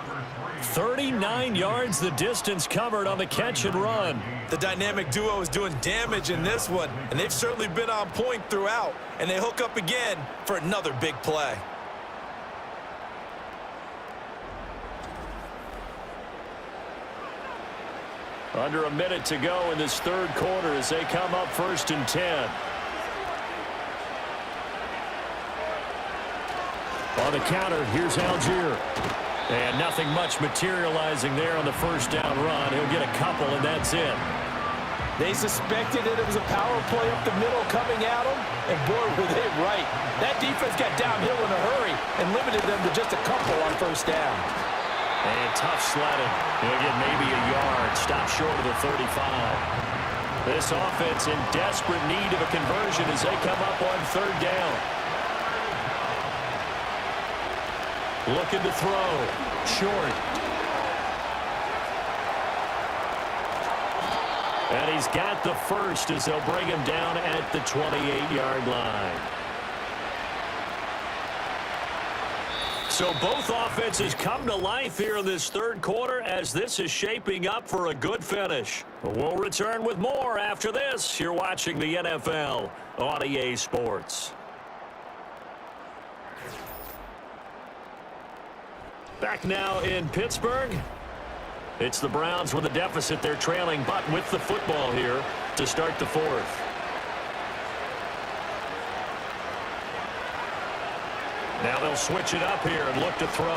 39 yards the distance covered on the catch and run. The dynamic duo is doing damage in this one, and they've certainly been on point throughout, and they hook up again for another big play. Under a minute to go in this third quarter as they come up 1st and 10. On the counter, here's Algier. And nothing much materializing there on the first down run. He'll get a couple, and that's it. They suspected that it was a power play up the middle coming at them, and boy, were they right. That defense got downhill in a hurry and limited them to just a couple on first down. And tough sledding. He'll get maybe a yard. Stop short of the 35. This offense in desperate need of a conversion as they come up on third down. Looking to throw. Short. And he's got the first as they'll bring him down at the 28-yard line. So both offenses come to life here in this third quarter as this is shaping up for a good finish. We'll return with more after this. You're watching the NFL on EA Sports. Back now in Pittsburgh. It's the Browns with a deficit. They're trailing, but with the football here to start the fourth. Now they'll switch it up here and look to throw.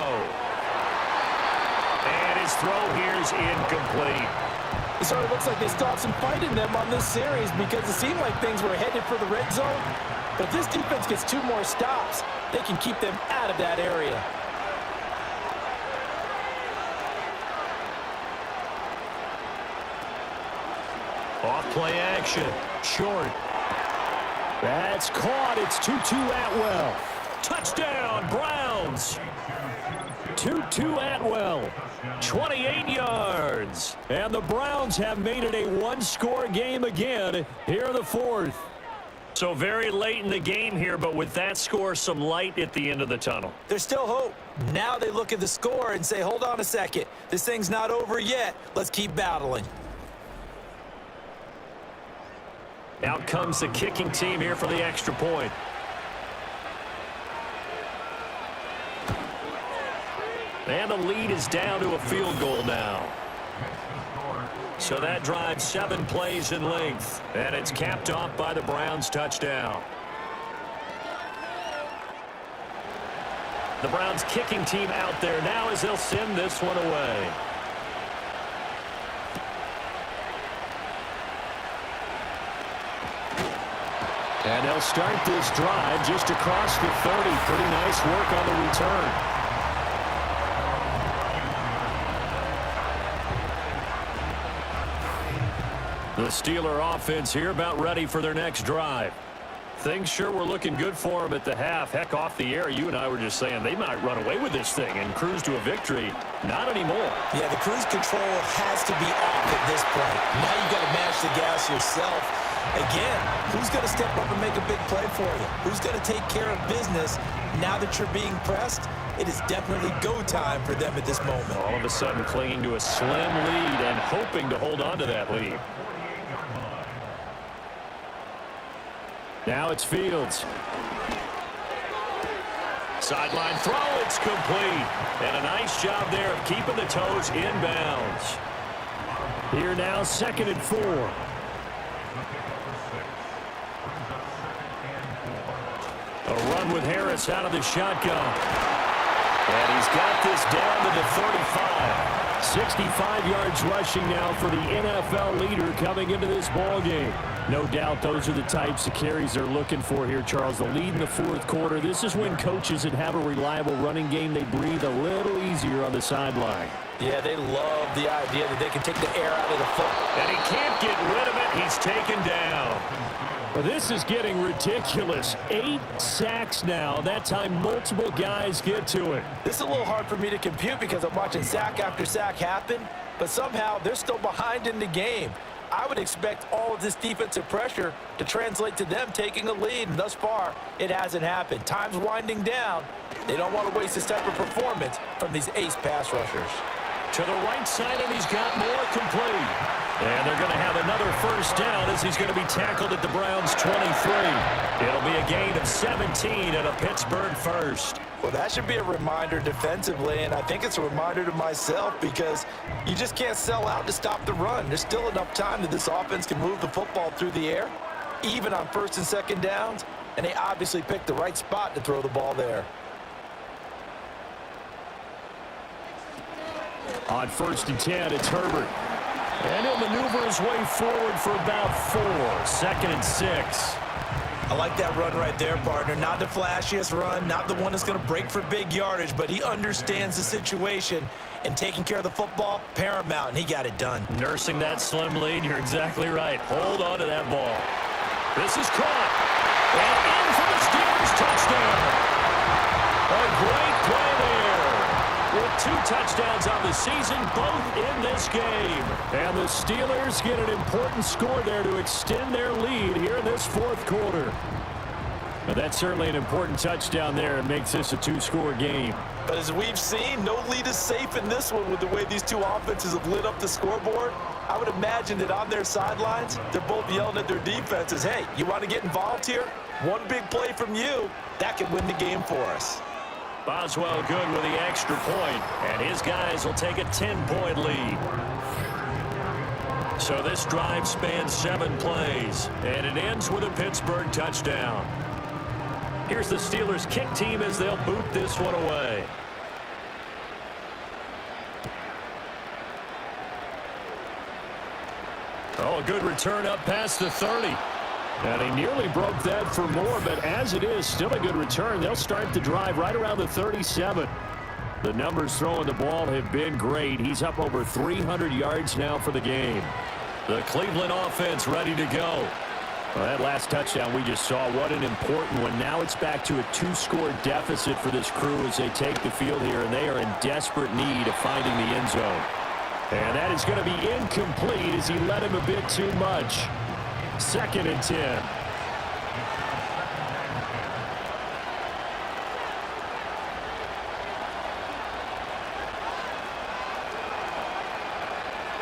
And his throw here is incomplete. It sort of looks like they still have some fight in them on this series because it seemed like things were headed for the red zone. But this defense gets 2 more stops. They can keep them out of that area. Off play action. Short. That's caught. It's Tutu Atwell. Touchdown, Browns. Tutu Atwell. 28 yards. And the Browns have made it a one-score game again here in the fourth. So very late in the game here, but with that score, some light at the end of the tunnel. There's still hope. Now they look at the score and say, hold on a second. This thing's not over yet. Let's keep battling. Out comes the kicking team here for the extra point. And the lead is down to a field goal now. So that drives 7 plays in length. And it's capped off by the Browns' touchdown. The Browns kicking team out there now as they'll send this one away. And they'll start this drive just across the 30. Pretty nice work on the return. The Steeler offense here about ready for their next drive. Things sure were looking good for them at the half. Heck, off the air, you and I were just saying they might run away with this thing and cruise to a victory. Not anymore. Yeah, the cruise control has to be off at this point. Now you got to mash the gas yourself. Again, who's going to step up and make a big play for you? Who's going to take care of business now that you're being pressed? It is definitely go time for them at this moment. All of a sudden clinging to a slim lead and hoping to hold on to that lead. Now it's Fields. Sideline throw, it's complete. And a nice job there of keeping the toes inbounds. Here now, 2nd and 4. A run with Harris out of the shotgun. And he's got this down to the 35. 65 yards rushing now for the NFL leader coming into this ball game. No doubt those are the types of carries they're looking for here, Charles. The lead in the fourth quarter. This is when coaches that have a reliable running game, they breathe a little easier on the sideline. Yeah, they love the idea that they can take the air out of the foot. And he can't get rid of it. He's taken down. Well, this is getting ridiculous. 8 sacks now. That time multiple guys get to it. This is a little hard for me to compute because I'm watching sack after sack happen, but somehow they're still behind in the game. I would expect all of this defensive pressure to translate to them taking a lead, and thus far, it hasn't happened. Time's winding down. They don't want to waste a step of performance from these ace pass rushers. To the right side, and he's got more complete. And they're going to have another first down as he's going to be tackled at the Browns' 23. It'll be a gain of 17 and a Pittsburgh first. Well, that should be a reminder defensively, and I think it's a reminder to myself because you just can't sell out to stop the run. There's still enough time that this offense can move the football through the air, even on 1st and 2nd downs, and they obviously picked the right spot to throw the ball there. On 1st and 10, it's Herbert. And he'll maneuver his way forward for about 4. 2nd and 6. I like that run right there, partner. Not the flashiest run, not the one that's going to break for big yardage, but he understands the situation, and taking care of the football, paramount, and he got it done. Nursing that slim lead, you're exactly right. Hold on to that ball. This is caught. And in for the Steelers touchdown. A great play there. Well, 2 touchdowns on the season, both in this game. And the Steelers get an important score there to extend their lead here in this fourth quarter. But that's certainly an important touchdown there. It makes this a 2-score game. But as we've seen, no lead is safe in this one with the way these two offenses have lit up the scoreboard. I would imagine that on their sidelines, they're both yelling at their defenses, hey, you want to get involved here? One big play from you, that could win the game for us. Boswell good with the extra point, and his guys will take a 10-point lead. So this drive spans 7 plays, and it ends with a Pittsburgh touchdown. Here's the Steelers kick team as they'll boot this one away. Oh, a good return up past the 30. And he nearly broke that for more, but as it is, still a good return. They'll start the drive right around the 37. The numbers throwing the ball have been great. He's up over 300 yards now for the game. The Cleveland offense ready to go. Well, that last touchdown we just saw, what an important one. Now it's back to a 2-score deficit for this crew as they take the field here, and they are in desperate need of finding the end zone. And that is going to be incomplete as he led him a bit too much. 2nd and 10.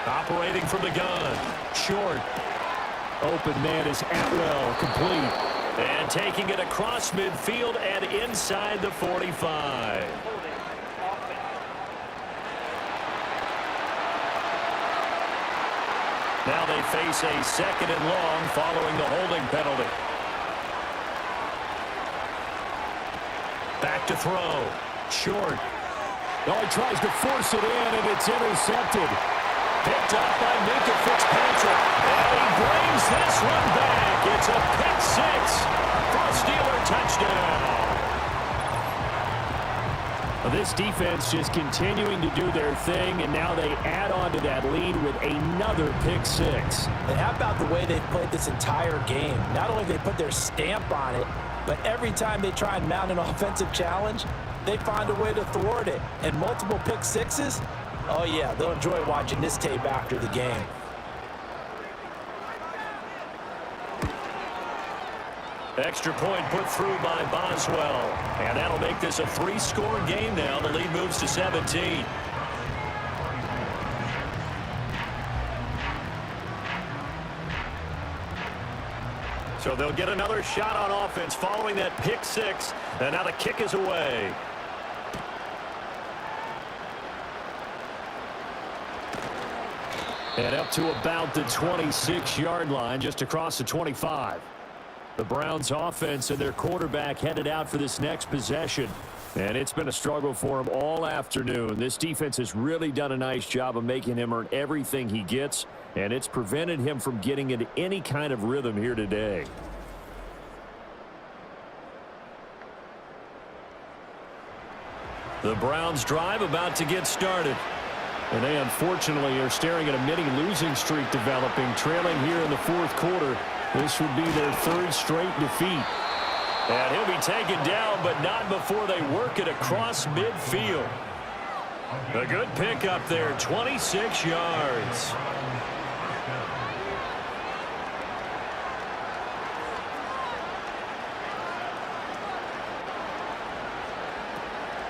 Operating from the gun. Short. Open man is Atwell, complete. And taking it across midfield and inside the 45. Now they face a 2nd and long following the holding penalty. Back to throw. Short. Oh, he tries to force it in, and it's intercepted. Picked up by Minka Fitzpatrick. And he brings this one back. It's a pick 6 for a Steeler touchdown. Well, this defense just continuing to do their thing, and now they add on to that lead with another pick 6. And how about the way they've played this entire game? Not only they put their stamp on it, but every time they try and mount an offensive challenge, they find a way to thwart it. And multiple pick 6s, oh yeah, they'll enjoy watching this tape after the game. Extra point put through by Boswell. And that'll make this a 3-score game now. The lead moves to 17. So they'll get another shot on offense following that pick 6. And now the kick is away. And up to about the 26-yard line, just across the 25. The Browns offense and their quarterback headed out for this next possession. And it's been a struggle for him all afternoon. This defense has really done a nice job of making him earn everything he gets, and it's prevented him from getting into any kind of rhythm here today. The Browns drive about to get started. And they unfortunately are staring at a mini losing streak developing, trailing here in the fourth quarter. This would be their 3rd straight defeat. And he'll be taken down, but not before they work it across midfield. A good pickup there, 26 yards.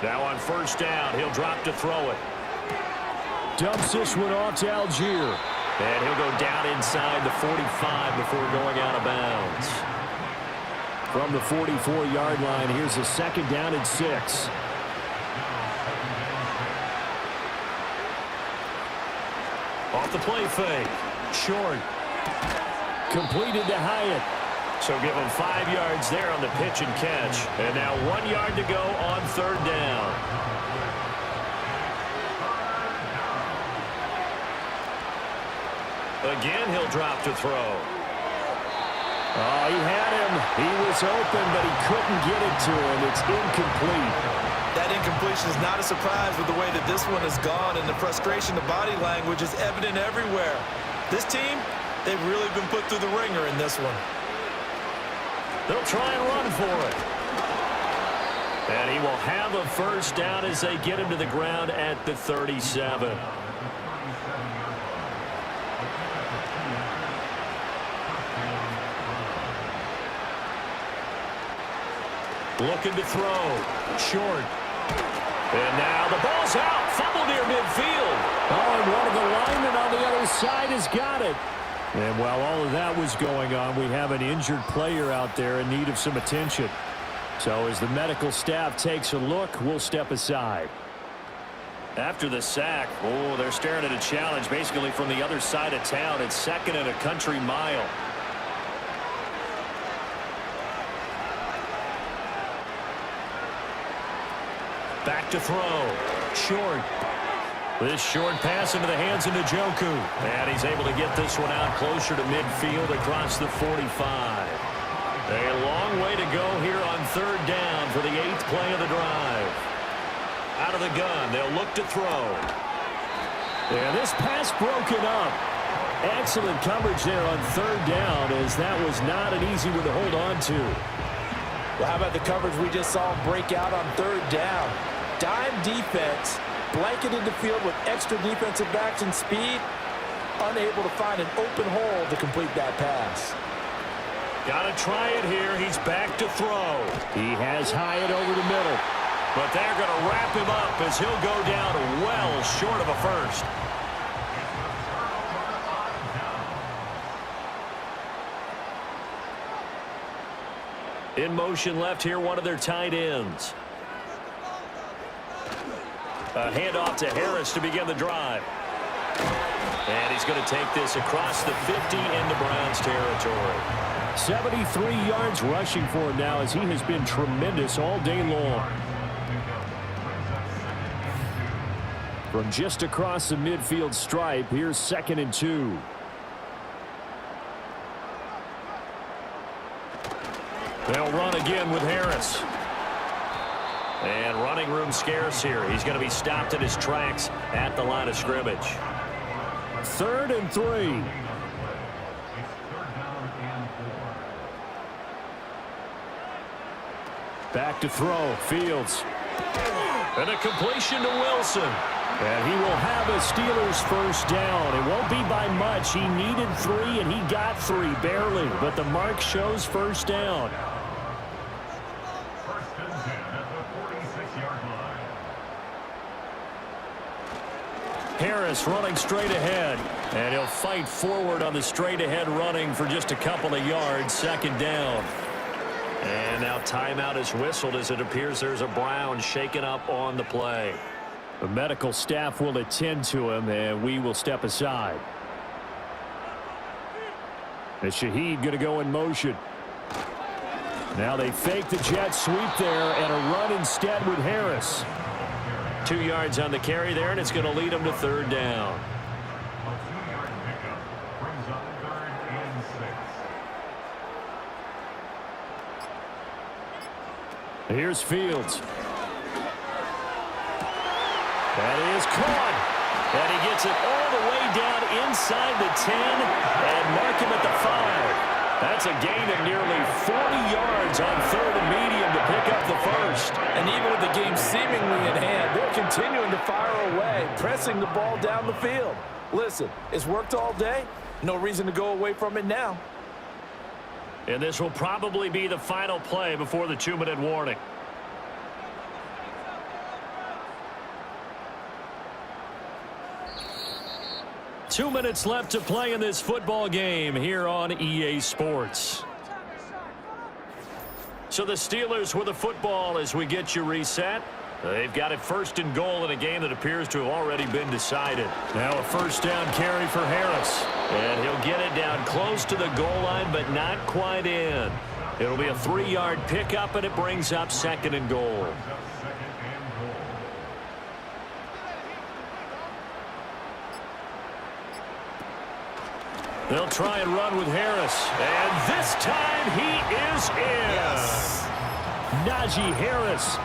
Now on 1st down, he'll drop to throw it. Dumps this one off to Algier. And he'll go down inside the 45 before going out of bounds. From the 44-yard line, here's a 2nd down and 6. Off the play fake. Short. Completed to Hyatt. So give him 5 yards there on the pitch and catch. And now 1 yard to go on 3rd down. Again, he'll drop to throw. Oh, he had him. He was open, but he couldn't get it to him. It's incomplete. That incompletion is not a surprise with the way that this one has gone, and the frustration, the body language is evident everywhere. This team, they've really been put through the ringer in this one. They'll try and run for it. And he will have a first down as they get him to the ground at the 37. Looking to throw. Short. And now the ball's out. Fumble near midfield. Oh, and one of the linemen on the other side has got it. And while all of that was going on, we have an injured player out there in need of some attention. So as the medical staff takes a look, we'll step aside. After the sack, oh, they're staring at a challenge basically from the other side of town. It's second and a country mile. Back to throw. Short. This short pass into the hands of Njoku. And he's able to get this one out closer to midfield across the 45. A long way to go here on third down for the 8th play of the drive. Out of the gun, they'll look to throw. And this pass broken up. Excellent coverage there on third down, as that was not an easy one to hold on to. Well, how about the coverage we just saw break out on third down? Dime defense, blanketed the field with extra defensive backs and speed, unable to find an open hole to complete that pass. Got to try it here. He's back to throw. He has Hyatt over the middle. But they're going to wrap him up as he'll go down well short of a first. In motion left here, one of their tight ends. A handoff to Harris to begin the drive. And he's going to take this across the 50 into Browns territory. 73 yards rushing for him now, as he has been tremendous all day long. From just across the midfield stripe, here's 2nd and 2. They'll run again with Harris. And running room scarce here. He's going to be stopped in his tracks at the line of scrimmage. 3rd and 3. Back to throw. Fields. And a completion to Wilson. And he will have a Steelers first down. It won't be by much. He needed 3, and he got 3, barely. But the mark shows first down. Harris running straight ahead. And he'll fight forward on the straight ahead running for just a couple of yards. 2nd down. And now timeout is whistled as it appears there's a Brown shaken up on the play. The medical staff will attend to him, and we will step aside. And Shaheed going to go in motion. Now they fake the jet sweep there, and a run instead with Harris. 2 yards on the carry there, and it's going to lead them to 3rd down. Here's Fields. That is caught. And he gets it all the way down inside the 10 and mark him at the 5. That's a gain of nearly 40 yards on 3rd and medium to pick up the first. And even with the game seemingly in hand, they're continuing to fire away, pressing the ball down the field. Listen, it's worked all day. No reason to go away from it now. And this will probably be the final play before the 2-minute warning. Two minutes left to play in this football game here on EA Sports. So the Steelers with the football as we get you reset. They've got it 1st and goal in a game that appears to have already been decided. Now a first down carry for Harris. And he'll get it down close to the goal line, but not quite in. It'll be a 3-yard pickup, and it brings up 2nd and goal. They'll try and run with Harris. And this time he is in. Yes. Najee Harris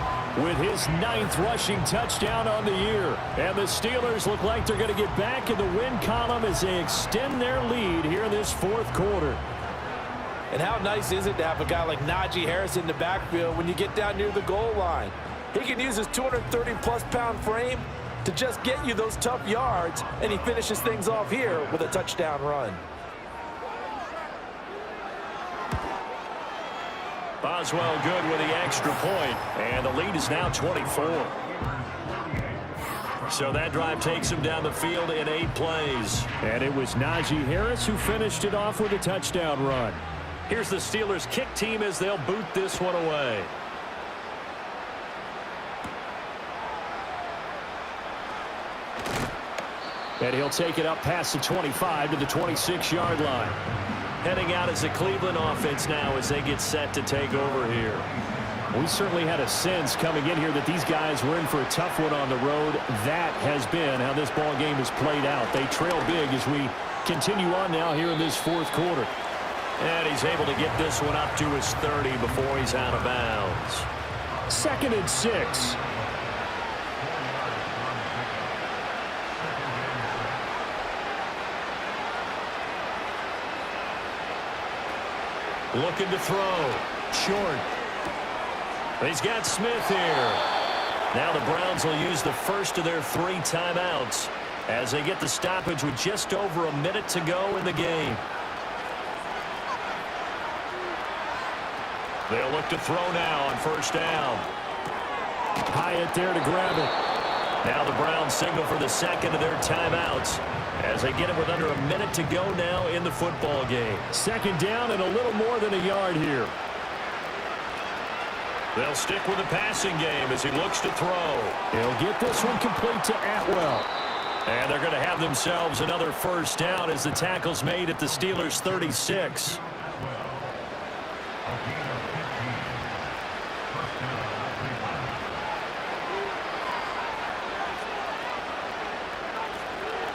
with his 9th rushing touchdown on the year. And the Steelers look like they're going to get back in the win column as they extend their lead here in this 4th quarter. And how nice is it to have a guy like Najee Harris in the backfield when you get down near the goal line? He can use his 230-plus pound frame to just get you those tough yards, and he finishes things off here with a touchdown run. Boswell good with the extra point, and the lead is now 24. So that drive takes him down the field in 8 plays. And it was Najee Harris who finished it off with a touchdown run. Here's the Steelers kick team as they'll boot this one away. And he'll take it up past the 25 to the 26-yard line. Heading out is the Cleveland offense now as they get set to take over here. We certainly had a sense coming in here that these guys were in for a tough one on the road. That has been how this ball game has played out. They trail big as we continue on now here in this fourth quarter. And he's able to get this one up to his 30 before he's out of bounds. 2nd and 6. Looking to throw. Short. He's got Smith here. Now the Browns will use the first of their 3 timeouts as they get the stoppage with just over a minute to go in the game. They'll look to throw now on 1st down. Hyatt there to grab it. Now the Browns signal for the 2nd of their timeouts as they get it with under a minute to go now in the football game. 2nd down and a little more than a yard here. They'll stick with the passing game as he looks to throw. He'll get this one complete to Atwell. And they're going to have themselves another 1st down as the tackle's made at the Steelers' 36.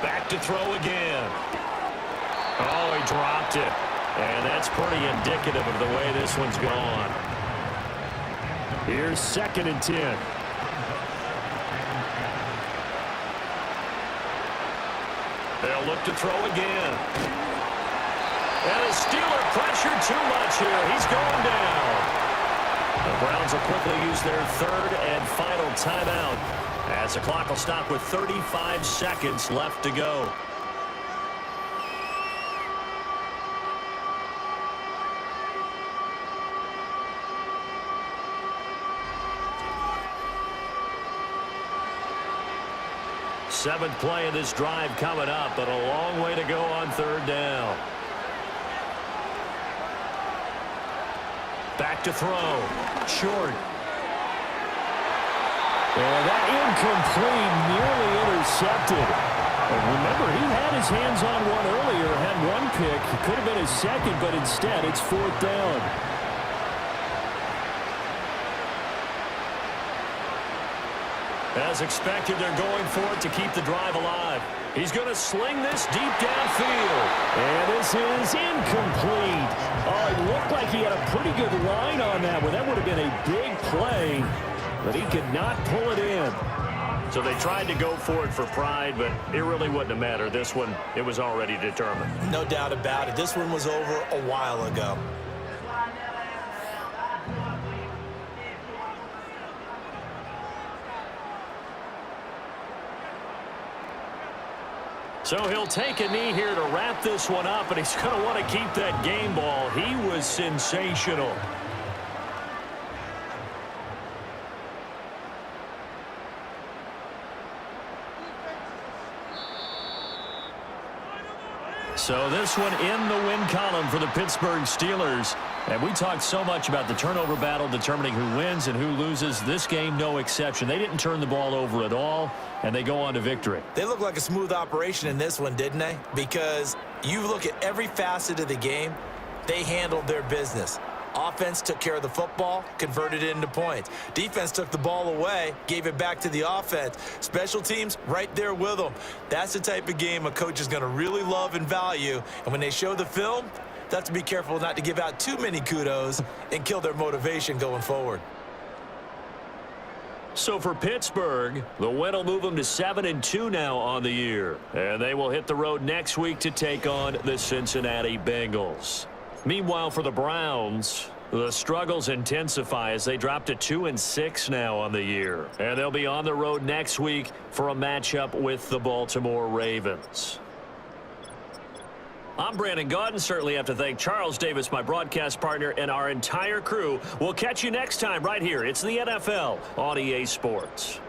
Back to throw again. Oh, he dropped it. And that's pretty indicative of the way this one's gone. Here's 2nd and 10. They'll look to throw again. And the Steeler pressured too much here. He's going down. The Browns will quickly use their 3rd and final timeout as the clock will stop with 35 seconds left to go. Seventh play of this drive coming up, but a long way to go on 3rd down. Back to throw. Short. And that incomplete, nearly intercepted. And remember, he had his hands on one earlier, had 1 pick. It could have been his 2nd, but instead it's 4th down. As expected, they're going for it to keep the drive alive. He's going to sling this deep downfield. And this is incomplete. Oh, it looked like he had a pretty good line on that one. That would have been a big play, but he could not pull it in. So they tried to go for it for pride, but it really wouldn't have mattered. This one, it was already determined. No doubt about it. This one was over a while ago. So he'll take a knee here to wrap this one up, and he's going to want to keep that game ball. He was sensational. So this one in the win column for the Pittsburgh Steelers. And we talked so much about the turnover battle determining who wins and who loses. This game, no exception. They didn't turn the ball over at all, and they go on to victory. They look like a smooth operation in this one, didn't they? Because you look at every facet of the game, they handled their business. Offense took care of the football, converted it into points. Defense took the ball away, gave it back to the offense. Special teams, right there with them. That's the type of game a coach is going to really love and value. And when they show the film, they have to be careful not to give out too many kudos and kill their motivation going forward. So for Pittsburgh, the win will move them to 7-2 now on the year. And they will hit the road next week to take on the Cincinnati Bengals. Meanwhile, for the Browns, the struggles intensify as they drop to 2-6 now on the year. And they'll be on the road next week for a matchup with the Baltimore Ravens. I'm Brandon Gaudin. Certainly have to thank Charles Davis, my broadcast partner, and our entire crew. We'll catch you next time right here. It's the NFL on EA Sports.